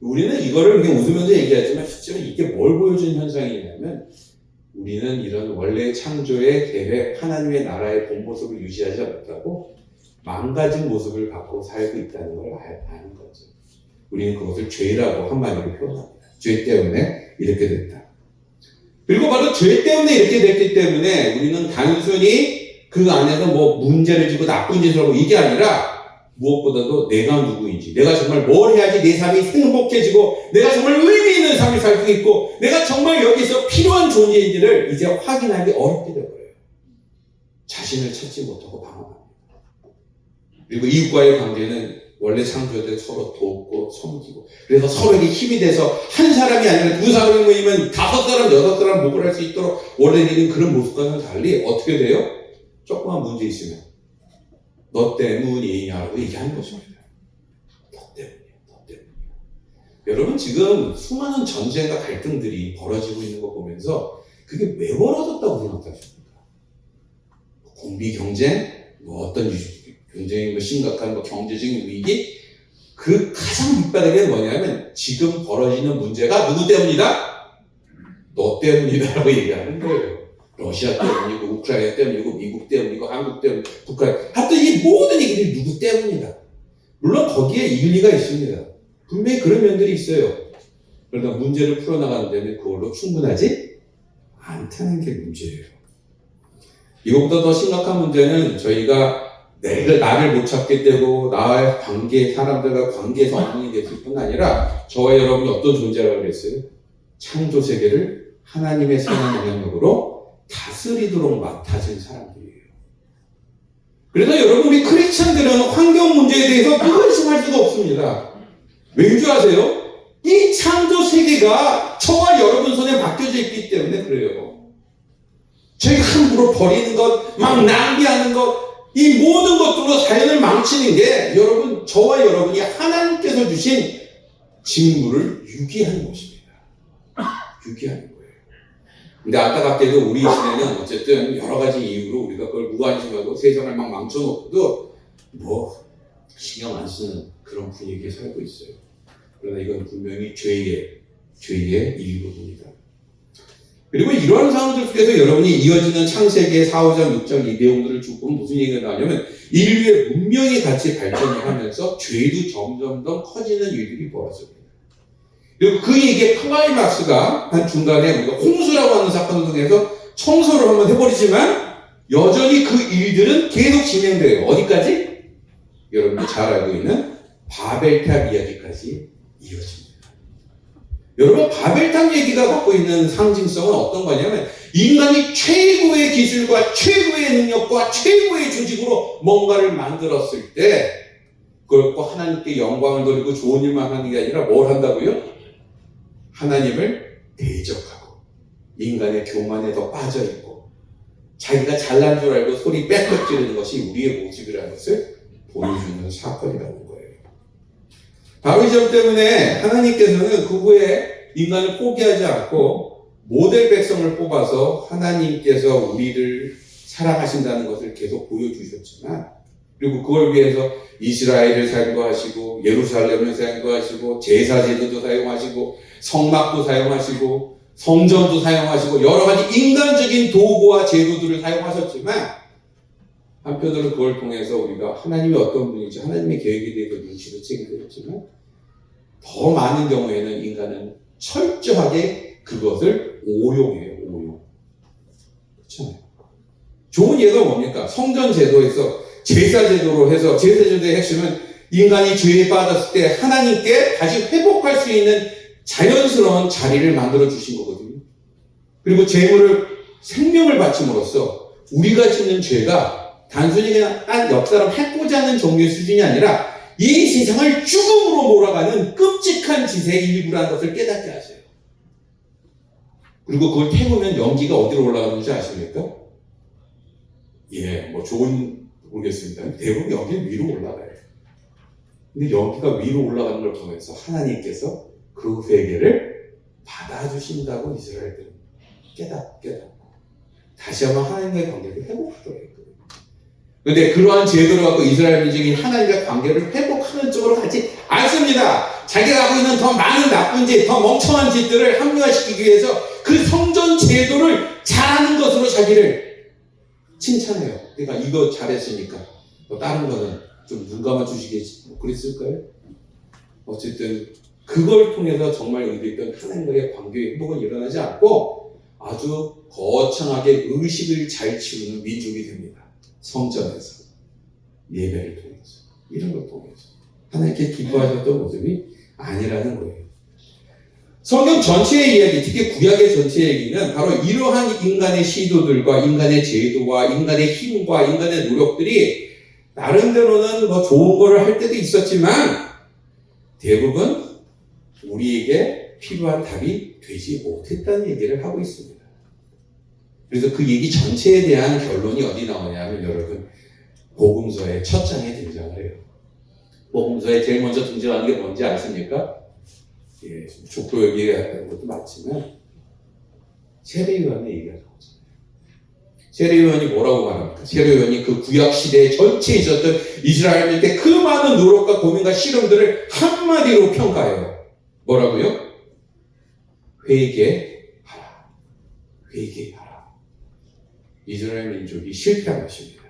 우리는 이거를 그냥 웃으면서 얘기하지만 실제로 이게 뭘 보여주는 현상이냐면 우리는 이런 원래 창조의 계획, 하나님의 나라의 본 모습을 유지하지 못하고 망가진 모습을 갖고 살고 있다는 걸 아는 거죠. 우리는 그것을 죄라고 한마디로 표현합니다. 죄 때문에 이렇게 됐다. 그리고 바로 죄 때문에 이렇게 됐기 때문에 우리는 단순히 그 안에서 뭐 문제를 지고 나쁜 짓을 하고 이게 아니라 무엇보다도 내가 누구인지, 내가 정말 뭘 해야지 내 삶이 행복해지고 내가 정말 의미 있는 삶을 살 수 있고 내가 정말 여기서 필요한 존재인지를 이제 확인하기 어렵게 되어버려요. 자신을 찾지 못하고 방황합니다. 그리고 이웃과의 관계는 원래 창조될 때 서로 돕고 섬기고, 그래서 서로에게 힘이 돼서 한 사람이 아니라 두 사람이 모이면 5사람, 6사람 목을 할 수 있도록 원래는 그런 모습과는 달리 어떻게 돼요? 조그만 문제 있으면 너 때문이냐고 얘기하는 것입니다. 너 때문이야, 너 때문이야. 여러분, 지금 수많은 전쟁과 갈등들이 벌어지고 있는 거 보면서 그게 왜 벌어졌다고 생각하십니까? 공비 경쟁, 뭐 어떤 굉장히 뭐 심각한 뭐 경제적인 위기, 그 가장 밑바닥에 뭐냐면 지금 벌어지는 문제가 누구 때문이다? 너 때문이다라고 얘기하는 거예요. 러시아 때문이고 우크라이나 때문이고 미국 때문이고 한국 때문이고 북한, 하여튼 이 모든 얘기들이 누구 때문이다. 물론 거기에 일리가 있습니다. 분명히 그런 면들이 있어요. 그러나 문제를 풀어나가는 데는 그걸로 충분하지 않다는 게 문제예요. 이것보다 더 심각한 문제는 저희가 나를 못 찾게 되고 나와의 관계, 사람들과 관계에서 엉망이 됐을 뿐 아니라 저와 여러분이 어떤 존재라고 그랬어요? 창조 세계를 하나님의 선한 영향력으로 다스리도록 맡아진 사람들이에요. 그래서 여러분, 우리 크리스천들은 환경 문제에 대해서 의심할 수가 없습니다. 왜인 줄 아세요? 이 창조 세계가 저와 여러분 손에 맡겨져 있기 때문에 그래요. 저희가 함부로 버리는 것, 막 낭비하는 것, 이 모든 것들로 자연을 망치는 게 여러분, 저와 여러분이 하나님께서 주신 직무를 유기하는 것입니다. 유기하는 거예요. 근데 안타깝게도 우리 시대는 어쨌든 여러 가지 이유로 우리가 그걸 무관심하고 세상을 막 망쳐놓고도 뭐 신경 안 쓰는 그런 분위기에 살고 있어요. 그러나 이건 분명히 죄의 일부분이다. 그리고 이러한 상황들 속에서 여러분이 이어지는 창세기의 4, 5장, 6장 이 내용들을 쭉 보면 무슨 얘기가 나오냐면 인류의 문명이 같이 발전을 하면서 죄도 점점 더 커지는 일들이 벌어집니다. 그리고 그 얘기의 클라이막스가 한 중간에 우리가 홍수라고 하는 사건을 통해서 청소를 한번 해버리지만 여전히 그 일들은 계속 진행돼요. 어디까지? 여러분들 잘 알고 있는 바벨탑 이야기까지 이어집니다. 여러분, 바벨탑 얘기가 갖고 있는 상징성은 어떤 거냐면 인간이 최고의 기술과 최고의 능력과 최고의 조직으로 뭔가를 만들었을 때 그걸 꼭 하나님께 영광을 돌리고 좋은 일만 하는 게 아니라 뭘 한다고요? 하나님을 대적하고 인간의 교만에 더 빠져있고 자기가 잘난 줄 알고 소리 빽빽 지르는 것이 우리의 모습이라는 것을 보여주는 사건이라는 거예요. 바로 이 점 때문에 하나님께서는 그 후에 인간을 포기하지 않고 모델 백성을 뽑아서 하나님께서 우리를 사랑하신다는 것을 계속 보여주셨지만, 그리고 그걸 위해서 이스라엘을 사용하시고 예루살렘을 사용하시고 제사제도도 사용하시고 성막도 사용하시고 성전도 사용하시고 여러 가지 인간적인 도구와 제도들을 사용하셨지만, 한편으로 그걸 통해서 우리가 하나님이 어떤 분인지 하나님의 계획에 대해서 눈치를 채게 되었지만, 더 많은 경우에는 인간은 철저하게 그것을 오용해요. 오용. 그렇잖아요. 좋은 예가 뭡니까? 성전 제도에서 제사 제도로 해서, 제사 제도의 핵심은 인간이 죄에 빠졌을 때 하나님께 다시 회복할 수 있는 자연스러운 자리를 만들어 주신 거거든요. 그리고 재물을, 생명을 바침으로써 우리가 짓는 죄가 단순히 그냥 딴 옆 사람 해코지 않는 종류의 수준이 아니라 이 세상을 죽음으로 몰아가는 끔찍한 짓의 일부라는 것을 깨닫게 하세요. 그리고 그걸 태우면 연기가 어디로 올라가는지 아십니까? 뭐 좋은, 모르겠습니다. 대부분 여기 위로 올라가요. 근데 여기가 위로 올라가는 걸 보면서 하나님께서 그 회개를 받아주신다고 이스라엘들은 깨닫고 다시 한번 하나님과의 관계를 회복하도록 했거든요. 그런데 그러한 제도를 갖고 이스라엘 민족이 하나님과 관계를 회복하는 쪽으로 가지 않습니다. 자기가 갖고 있는 더 많은 나쁜 짓, 더 멍청한 짓들을 합리화시키기 위해서 그 성전 제도를 잘하는 것으로 자기를 칭찬해요. 그러니까 이거 잘했으니까 다른 거는 좀 눈 감아 주시겠지, 뭐 그랬을까요? 어쨌든 그걸 통해서 정말 의도했던 하나님과의 관계의 회복은 일어나지 않고 아주 거창하게 의식을 잘 치우는 민족이 됩니다. 성전에서, 예배를 통해서. 이런 걸 통해서 하나님께 기뻐하셨던 모습이 아니라는 거예요. 성경 전체의 이야기, 특히 구약의 전체 얘기는 바로 이러한 인간의 시도들과 인간의 제도와 인간의 힘과 인간의 노력들이 나름대로는 뭐 좋은 거를 할 때도 있었지만 대부분 우리에게 필요한 답이 되지 못했다는 얘기를 하고 있습니다. 그래서 그 얘기 전체에 대한 결론이 어디 나오냐면 여러분 복음서의 첫 장에 등장을 해요. 복음서에 제일 먼저 등장하는 게 뭔지 아십니까? 예, 족보 얘기하는 것도 맞지만 세례요한의 얘기가 나오죠. 세례요한이 뭐라고 말합니까? 세례요한이 그 구약 시대 전체에 있었던 이스라엘한테 그 많은 노력과 고민과 실험들을 한마디로 평가해요. 뭐라고요? 회개하라. 회개하라. 이스라엘 민족이 실패한 것입니다.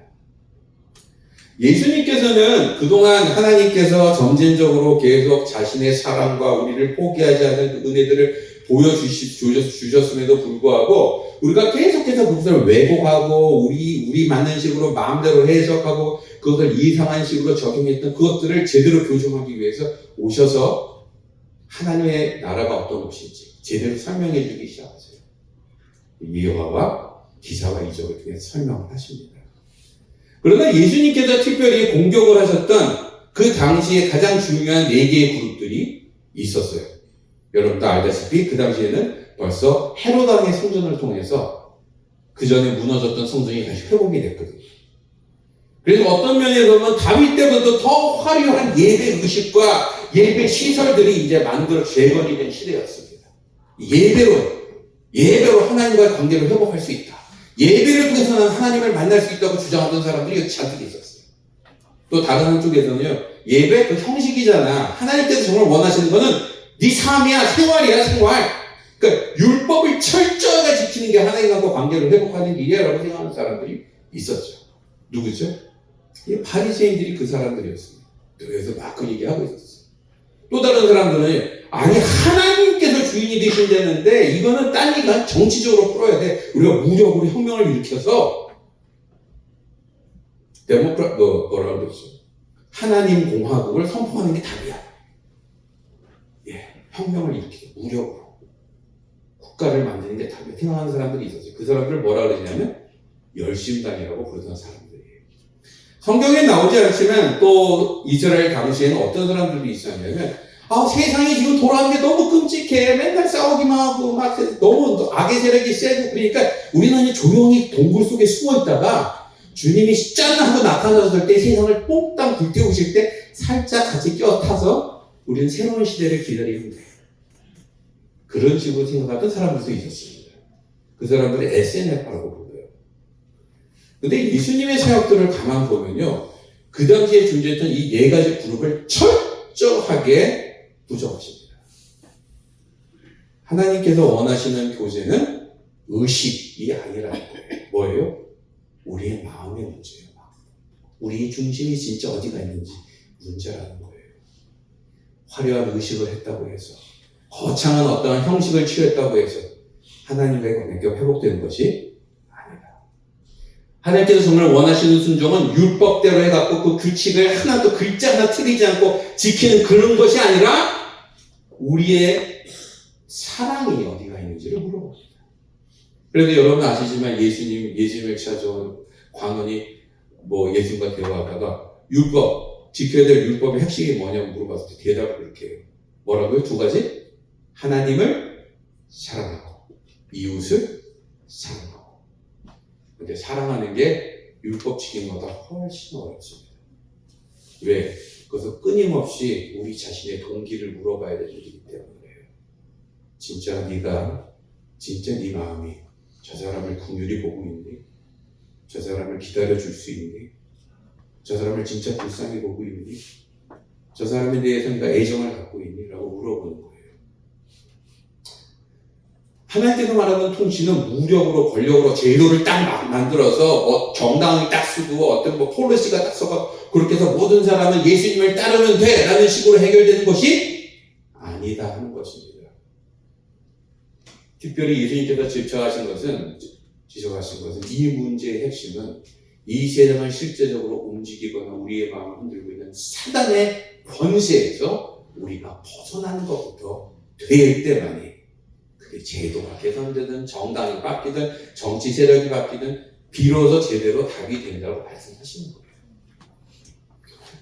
예수님께서는 그동안 하나님께서 점진적으로 계속 자신의 사랑과 우리를 포기하지 않는 그 은혜들을 보여주셨음에도 불구하고 우리가 계속해서 그것을 왜곡하고 우리 맞는 식으로 마음대로 해석하고 그것을 이상한 식으로 적용했던 그것들을 제대로 교정하기 위해서 오셔서 하나님의 나라가 어떤 것인지 제대로 설명해 주기 시작하세요. 예화와 기사와 이적을 통해 설명을 하십니다. 그러나 예수님께서 특별히 공격을 하셨던 그 당시에 가장 중요한 4개의 그룹들이 있었어요. 여러분도 알다시피 그 당시에는 벌써 헤롯 왕의 성전을 통해서 그 전에 무너졌던 성전이 다시 회복이 됐거든요. 그래서 어떤 면에서 보면 다윗 때보다 더 화려한 예배 의식과 예배 시설들이 이제 만들어 재건이 된 시대였습니다. 예배로 하나님과의 관계를 회복할 수 있다. 예배를 통해서는 하나님을 만날 수 있다고 주장하던 사람들이 잔뜩 있었어요. 또 다른 한쪽에서는요, 예배 그 형식이잖아. 하나님께서 정말 원하시는 거는 네 삶이야, 생활이야, 생활. 그러니까 율법을 철저하게 지키는 게 하나님과 관계를 회복하는 길이야라고 생각하는 사람들이 있었죠. 누구죠? 바리새인들이 그 사람들이었습니다. 그래서 막 그 얘기하고 있었어요. 또 다른 사람들은 아니 하나님께서 주인이 되신다는데 이거는 딴 얘기가 정치적으로 풀어야 돼. 우리가 무력으로 혁명을 일으켜서 뭐라고 그러죠? 하나님 공화국을 선포하는 게 답이야. 예, 혁명을 일으키고 무력으로 국가를 만드는 게 답이야. 생각하는 사람들이 있었어요. 그 사람들을 뭐라 그러냐면 열심당이라고 부르던 사람들이에요. 성경에 나오지 않지만 또 이스라엘 당시에는 어떤 사람들이 있었냐면 세상이 지금 돌아가는 게 너무 끔찍해. 맨날 싸우기만 하고 막 너무 악의 세력이 세고 그러니까 우리는 조용히 동굴 속에 숨어 있다가 주님이 짠 하고 나타나셨을 때 세상을 뽕땅 불태우실 때 살짝 같이 껴타서 우리는 새로운 시대를 기다리는 거예요. 그런 식으로 생각하던 사람들도 있었습니다. 그 사람들을 SNF라고 불러요. 근데 예수님의 사역들을 가만 보면요, 그 당시에 존재했던 이 4가지 그룹을 철저하게 부정하십니다. 하나님께서 원하시는 교제는 의식이 아니라는 거예요. 뭐예요? 우리의 마음의 문제예요. 우리의 중심이 진짜 어디가 있는지 문제라는 거예요. 화려한 의식을 했다고 해서 거창한 어떠한 형식을 취했다고 해서 하나님과의 관계가 회복되는 것이 아니다. 하나님께서 정말 원하시는 순종은 율법대로 해갖고 그 규칙을 하나도 글자 하나 틀리지 않고 지키는 그런 것이 아니라 우리의 사랑이 어디가 있는지를 물어봅니다. 그래서 여러분 아시지만 예수님을 찾아온 광원이 예수님과 대화하다가 지켜야 될 율법의 핵심이 뭐냐고 물어봤을 때 대답을 그렇게 해요. 뭐라고요? 2가지? 하나님을 사랑하고 이웃을 사랑하고. 근데 사랑하는 게 율법 지키는 것보다 훨씬 어렵습니다. 왜? 그것은 끊임없이 우리 자신의 동기를 물어봐야 되는 일이기 때문이에요. 진짜 네 마음이 저 사람을 긍휼히 보고 있니? 저 사람을 기다려줄 수 있니? 저 사람을 진짜 불쌍히 보고 있니? 저 사람에 대해서 네가 애정을 갖고 있니? 라고 물어보는 거예요. 하나님께서 말하는 통치는 무력으로, 권력으로 제도를 딱 만들어서 정당이 딱 쓰고 어떤 폴리시가 딱 써서 그렇게 해서 모든 사람은 예수님을 따르면 돼! 라는 식으로 해결되는 것이 아니다 하는 것입니다. 특별히 예수님께서 지적하신 것은 이 문제의 핵심은 이 세상을 실제적으로 움직이거나 우리의 마음을 흔들고 있는 사단의 권세에서 우리가 벗어나는 것부터 될 때만이 그게 제도가 개선되든 정당이 바뀌든 정치 세력이 바뀌든 비로소 제대로 답이 된다고 말씀하시는 거예요.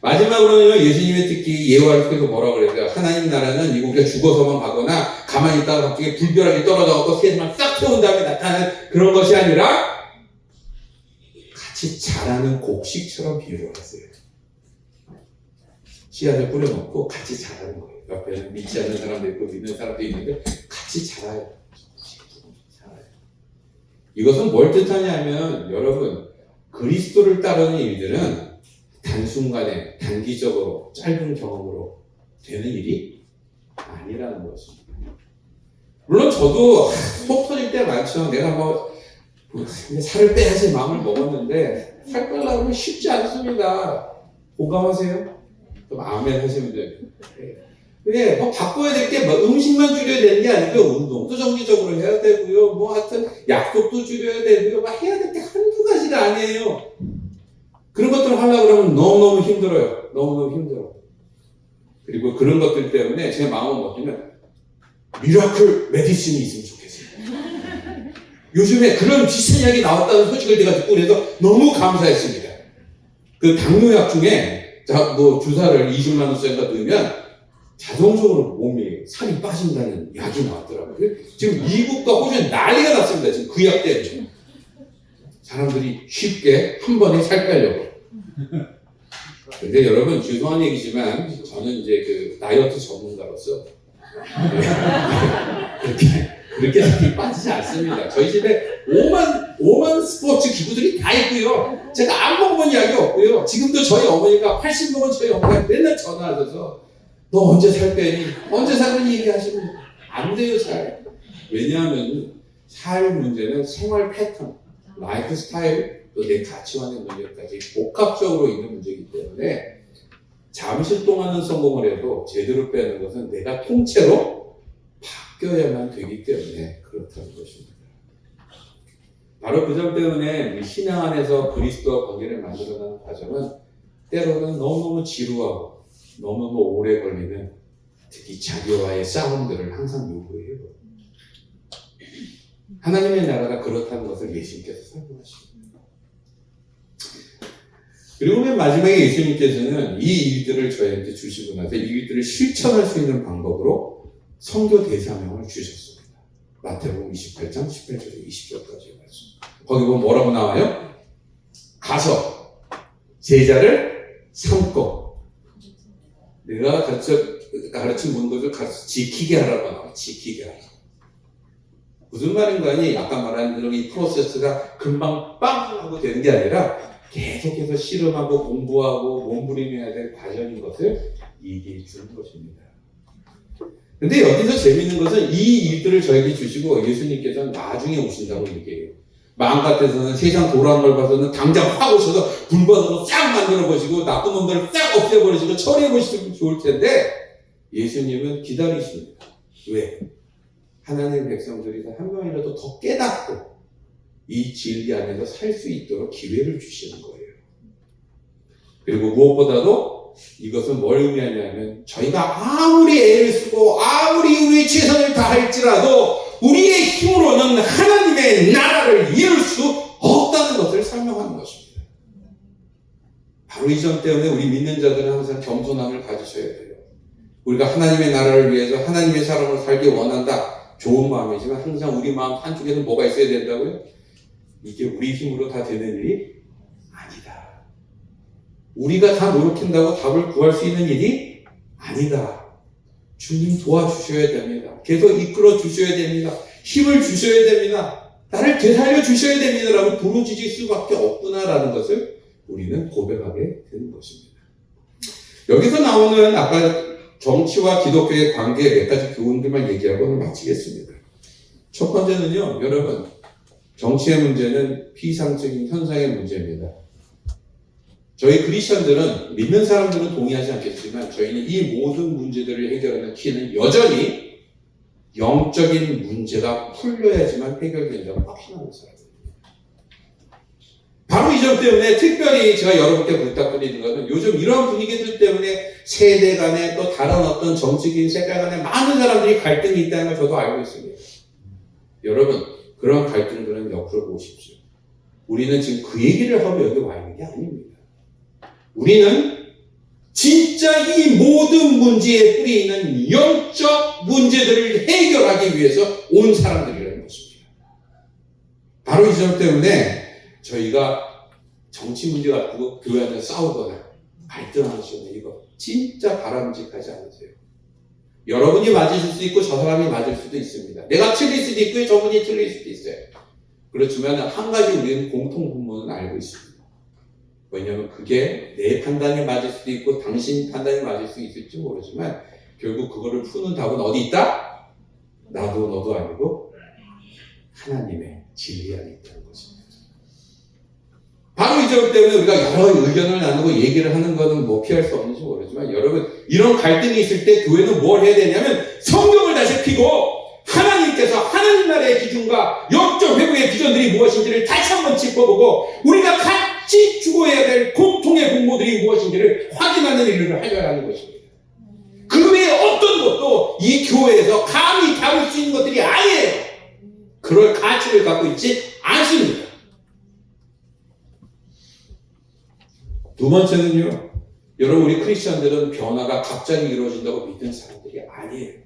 마지막으로는 예수님의 특히 예화를 통해서 뭐라고 그래요? 하나님 나라는 이거 우리가 죽어서만 가거나 가만히 있다가 갑자기 불벼락이 떨어져서 세상을 싹 태운 다음에 나타나는 그런 것이 아니라 같이 자라는 곡식처럼 비유를 했어요. 씨앗을 뿌려놓고 같이 자라는 거예요. 옆에는 믿지 않는 사람도 있고 믿는 사람도 있는데 같이 자라요. 이것은 뭘 뜻하냐면 여러분 그리스도를 따르는 이들은 단순간에 단기적으로 짧은 경험으로 되는 일이 아니라는 것입니다. 물론 저도 속 터질 때 많죠. 내가 살을 빼야지 마음을 먹었는데 살 빼려고 하면 쉽지 않습니다. 공감하세요? 좀 아멘 하시면 돼요. 근데 바꿔야 될 게 음식만 줄여야 되는 게 아니고요. 운동도 정기적으로 해야 되고요. 하여튼 약속도 줄여야 되고요. 해야 될 게 한두 가지가 아니에요. 그런 것들을 하려고 그러면 너무너무 힘들어요. 너무너무 힘들어. 그리고 그런 것들 때문에 제 마음은 뭐냐면 미라클 메디슨이 있으면 좋겠어요. 요즘에 그런 비슷한 이야기 나왔다는 소식을 제가 듣고 그래서 너무 감사했습니다. 그 당뇨약 중에 주사를 20만 원짜리가 넣으면 자동적으로 몸에 살이 빠진다는 약이 나왔더라고요. 지금 미국과 호주에 난리가 났습니다. 지금 그 약 때문에. 사람들이 쉽게 한 번에 살 빼려고. 근데 여러분, 죄송한 얘기지만, 저는 이제 그 다이어트 전문가로서, 그렇게 살이 빠지지 않습니다. 저희 집에 5만 스포츠 기구들이 다 있고요. 제가 안 먹어본 약이 없고요. 지금도 저희 어머니가 80 먹은 저희 어머니가 맨날 전화하셔서, 너 언제 살 빼니? 언제 살빼니 얘기하시면 안 돼요, 잘. 왜냐하면, 살 문제는 생활 패턴, 라이프 스타일, 또 내 가치관의 문제까지 복합적으로 있는 문제이기 때문에 잠시 동안은 성공을 해도 제대로 빼는 것은 내가 통째로 바뀌어야만 되기 때문에 그렇다는 것입니다. 바로 그 점 때문에 신앙 안에서 그리스도와 관계를 만들어가는 과정은 때로는 너무너무 지루하고 너무너무 오래 걸리는 특히 자기와의 싸움들을 항상 요구해요. 하나님의 나라가 그렇다는 것을 예수님께서 설명하십니다. 그리고 맨 마지막에 예수님께서는 이 일들을 저희한테 주시고 나서 이 일들을 실천할 수 있는 방법으로 선교 대사명을 주셨습니다. 마태복음 28장 18절에 20절까지의 말씀. 거기 보면 뭐라고 나와요? 가서 제자를 삼고 내가 가르친 문도를 가서 지키게 하라고 나와요. 지키게 하라. 무슨 말인가 하니 아까 말한 그런 이 프로세스가 금방 빵 하고 되는 게 아니라 계속해서 실험하고 공부하고 몸부림해야 될 과정인 것을 얘기해 주는 것입니다. 근데 여기서 재밌는 것은 이 일들을 저에게 주시고 예수님께서는 나중에 오신다고 얘기해요. 마음 같아서는 세상 돌아오는 걸 봐서는 당장 확 오셔서 불바다로 싹 만들어 보시고 나쁜 놈들을 싹 없애버리시고 처리해 보시면 좋을 텐데 예수님은 기다리십니다. 왜? 하나님의 백성들이 한 명이라도 더 깨닫고 이 진리 안에서 살 수 있도록 기회를 주시는 거예요. 그리고 무엇보다도 이것은 뭘 의미하냐면 저희가 아무리 애를 쓰고 아무리 우리의 최선을 다할지라도 우리의 힘으로는 하나님의 나라를 이룰 수 없다는 것을 설명하는 것입니다. 바로 이 점 때문에 우리 믿는 자들은 항상 겸손함을 가지셔야 돼요. 우리가 하나님의 나라를 위해서 하나님의 사람을 살기 원한다. 좋은 마음이지만 항상 우리 마음 한쪽에는 뭐가 있어야 된다고요? 이게 우리 힘으로 다 되는 일이 아니다. 우리가 다 노력한다고 답을 구할 수 있는 일이 아니다. 주님 도와주셔야 됩니다. 계속 이끌어 주셔야 됩니다. 힘을 주셔야 됩니다. 나를 되살려 주셔야 됩니다. 라고 부르짖을 수밖에 없구나라는 것을 우리는 고백하게 되는 것입니다. 여기서 나오는 아까 정치와 기독교의 관계의 몇 가지 교훈들만 얘기하고 마치겠습니다. 첫 번째는요, 여러분, 정치의 문제는 피상적인 현상의 문제입니다. 저희 크리스천들은 믿는 사람들은 동의하지 않겠지만 저희는 이 모든 문제들을 해결하는 키는 여전히 영적인 문제가 풀려야지만 해결된다고 확신하는 사람입니다. 바로 이 점 때문에 특별히 제가 여러분께 부탁드리는 것은 요즘 이런 분위기들 때문에 세대 간에 또 다른 어떤 정치적인 색깔 간에 많은 사람들이 갈등이 있다는 걸 저도 알고 있습니다. 여러분, 그런 갈등들은 옆으로 보십시오. 우리는 지금 그 얘기를 하고 여기 와 있는 게 아닙니다. 우리는 진짜 이 모든 문제의 뿌리에 있는 영적 문제들을 해결하기 위해서 온 사람들이라는 것입니다. 바로 이 점 때문에 저희가 정치 문제 갖고 교회 안에서 싸우거나 갈등하시거나 이거 진짜 바람직하지 않으세요. 여러분이 맞으실 수도 있고 저 사람이 맞을 수도 있습니다. 내가 틀릴 수도 있고 저분이 틀릴 수도 있어요. 그렇지만 한 가지 우리는 공통분모는 알고 있습니다. 왜냐하면 그게 내 판단이 맞을 수도 있고 당신 판단이 맞을 수 있을지 모르지만 결국 그거를 푸는 답은 어디 있다? 나도 너도 아니고 하나님의 진리 안에 있다는 것입니다. 바로 이 점 때문에 우리가 여러 의견을 나누고 얘기를 하는 것은 뭐 피할 수 없는지 모르지만 여러분 이런 갈등이 있을 때 교회는 뭘 해야 되냐면 성경을 다시 펴고 하나님께서 하나님 나라의 기준과 영적 회복의 비전들이 무엇인지를 다시 한번 짚어보고 우리가 같이 추구해야 될 공통의 공모들이 무엇인지를 확인하는 일을 하려야 하는 것입니다. 그 외에 어떤 것도 이 교회에서 감히 다룰 수 있는 것들이 아니에요. 그럴 가치를 갖고 있지 않습니다. 두 번째는요, 여러분 우리 크리스천들은 변화가 갑자기 이루어진다고 믿는 사람들이 아니에요.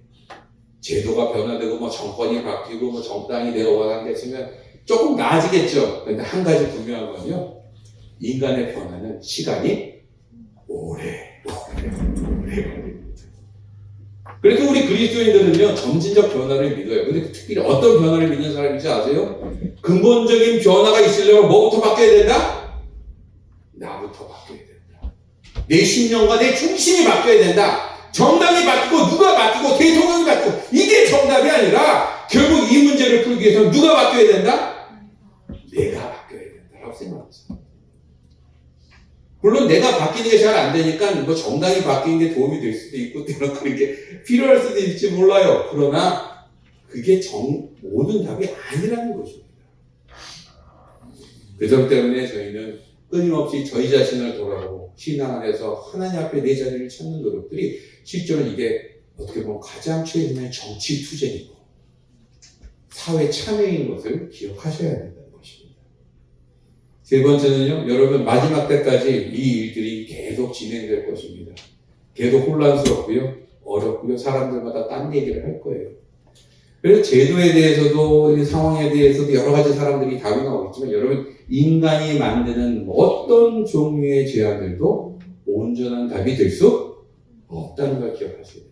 제도가 변화되고 뭐 정권이 바뀌고 뭐 정당이 내가 원하는 게 있으면 조금 나아지겠죠. 그런데 한 가지 분명한 건요, 인간의 변화는 시간이 오래 걸립니다. 그래서 우리 그리스도인들은요, 점진적 변화를 믿어요. 근데 특히 어떤 변화를 믿는 사람인지 아세요? 근본적인 변화가 있으려면 뭐부터 바뀌어야 된다? 나부터 바뀌어야 된다. 내 심령과 내 중심이 바뀌어야 된다. 정당이 바뀌고 누가 바뀌고 대통령이 바뀌고 이게 정답이 아니라 결국 이 문제를 풀기 위해서는 누가 바뀌어야 된다? 내가 바뀌어야 된다라고 생각합니다. 물론 내가 바뀌는 게 잘 안 되니까 뭐 정당이 바뀌는 게 도움이 될 수도 있고 때론 그런 게 필요할 수도 있을지 몰라요. 그러나 그게 모든 답이 아니라는 것입니다. 그 점 때문에 저희는 끊임없이 저희 자신을 돌아보고 신앙 안에서 하나님 앞에 내 자리를 찾는 노력들이 실제로 이게 어떻게 보면 가장 최근의 정치 투쟁이고 사회 참여인 것을 기억하셔야 된다는 것입니다. 세 번째는요, 여러분 마지막 때까지 이 일들이 계속 진행될 것입니다. 계속 혼란스럽고요, 어렵고요, 사람들마다 딴 얘기를 할 거예요. 그래서 제도에 대해서도 이 상황에 대해서도 여러 가지 사람들이 답이 나오고 있지만 여러분 인간이 만드는 어떤 종류의 죄악들도 온전한 답이 될 수 없다는 걸 기억하셔야 돼요.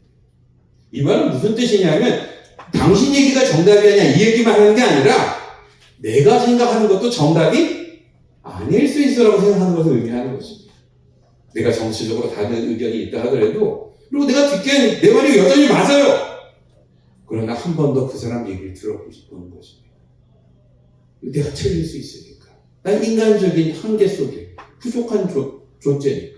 이 말은 무슨 뜻이냐면 당신 얘기가 정답이 아니야 이 얘기만 하는 게 아니라 내가 생각하는 것도 정답이 아닐 수 있어라고 생각하는 것을 의미하는 것입니다. 내가 정치적으로 다른 의견이 있다 하더라도 그리고 내가 듣기엔 내 말이 여전히 맞아요. 그러나 한 번 더 그 사람 얘기를 들어보고 싶은 것입니다. 내가 틀릴 수 있으니까. 난 인간적인 한계 속에 부족한 존재니까.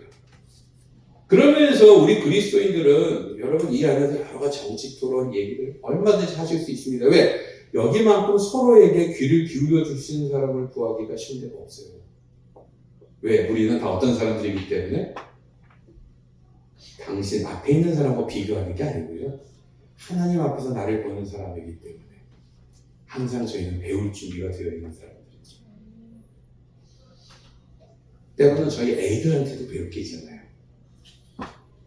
그러면서 우리 그리스도인들은 여러분 이 안에서 여러 가지 정치 토론 얘기를 얼마든지 하실 수 있습니다. 왜? 여기만큼 서로에게 귀를 기울여 주시는 사람을 구하기가 쉬운 데가 없어요. 왜? 우리는 다 어떤 사람들이기 때문에 당신 앞에 있는 사람과 비교하는 게 아니고요. 하나님 앞에서 나를 보는 사람이기 때문에 항상 저희는 배울 준비가 되어 있는 사람들이죠. 때로는 저희 애들한테도 배울 게 있잖아요.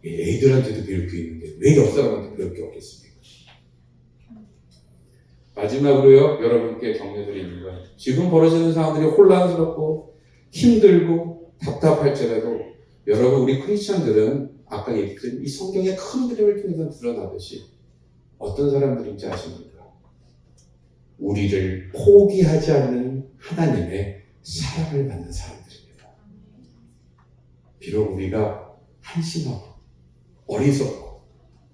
애들한테도 배울 게 있는데 왜 옆 사람한테 배울 게 없겠습니까? 마지막으로요, 여러분께 격려드리는 건 지금 벌어지는 상황들이 혼란스럽고 힘들고 답답할지라도 여러분 우리 크리스천들은 아까 얘기했던 이 성경의 큰 그림을 통해서 드러나듯이 어떤 사람들인지 아십니까? 우리를 포기하지 않는 하나님의 사랑을 받는 사람들입니다. 비록 우리가 한심하고 어리석고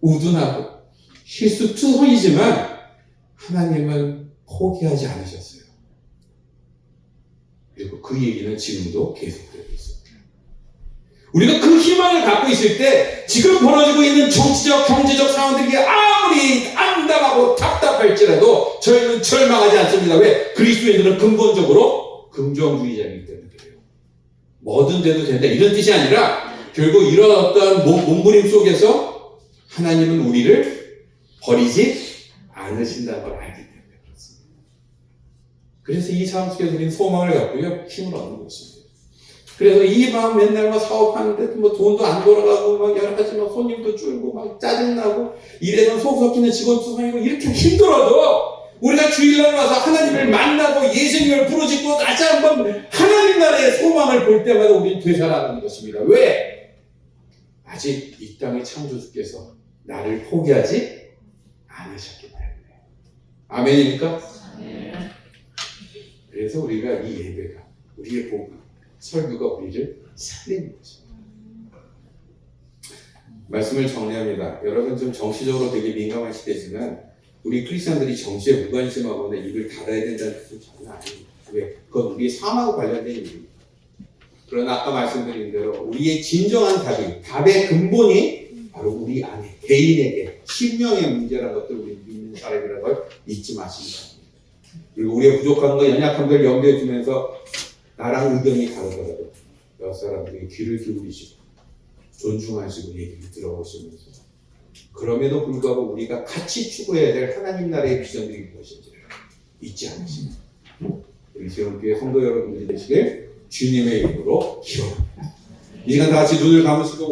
우둔하고 실수투성이지만 하나님은 포기하지 않으셨어요. 그리고 그 얘기는 지금도 계속되고 있습니다. 우리가 그 희망을 갖고 있을 때 지금 벌어지고 있는 정치적, 경제적 상황들이 아무리 암담하고 답답할지라도 저희는 절망하지 않습니다. 왜? 그리스도인들은 근본적으로 긍정주의자이기 때문에 그래요. 뭐든 돼도 된다 이런 뜻이 아니라 결국 이런 어떤 몸부림 속에서 하나님은 우리를 버리지 않으신다는 걸 알기 때문에 그렇습니다. 그래서 이 삶 속에서 우리는 소망을 갖고요 힘을 얻는 것입니다. 그래서 이 막 맨날 막 사업하는데 뭐 돈도 안 돌아가고 막 여러 가지 막 손님도 줄고 막 짜증나고 일에서 속 섞이는 직원도 생기고 이렇게 힘들어도 우리가 주일날 와서 하나님을 만나고 예수님을 부르짖고 다시 한번 하나님 나라의 소망을 볼 때마다 우리는 되살아나는 것입니다. 왜? 아직 이 땅의 창조주께서 나를 포기하지 않으셨기 때문에. 아멘입니까? 그래서 우리가 이 예배가 우리의 복음 설교가 우리를 살리는 것입니다. 말씀을 정리합니다. 여러분 좀 정치적으로 되게 민감한 시대지만 우리 크리스천들이 정치에 무관심하거나 입을 닫아야 된다는 뜻은 전혀 아닙니다. 왜? 그건 우리의 삶하고 관련된 일입니다. 그러나 아까 말씀드린 대로 우리의 진정한 답의 근본이 바로 우리 안에 개인에게 심령의 문제라는 것들 우리 믿는 사람이라는 걸 잊지 마시기 바랍니다. 그리고 우리의 부족함과 연약함들을 염두에 두면서 나랑 의견이 다르더라도 옆 사람들에게 귀를 기울이시고 존중하시고 얘기를 들어보시면서 그럼에도 불구하고 우리가 같이 추구해야 될 하나님 나라의 비전들이 무엇인지를 잊지 않으십니다. 우리 지원교회 성도 여러분들이 되시길 주님의 이름으로 기원합니다. 이 시간 다 같이 눈을 감으시고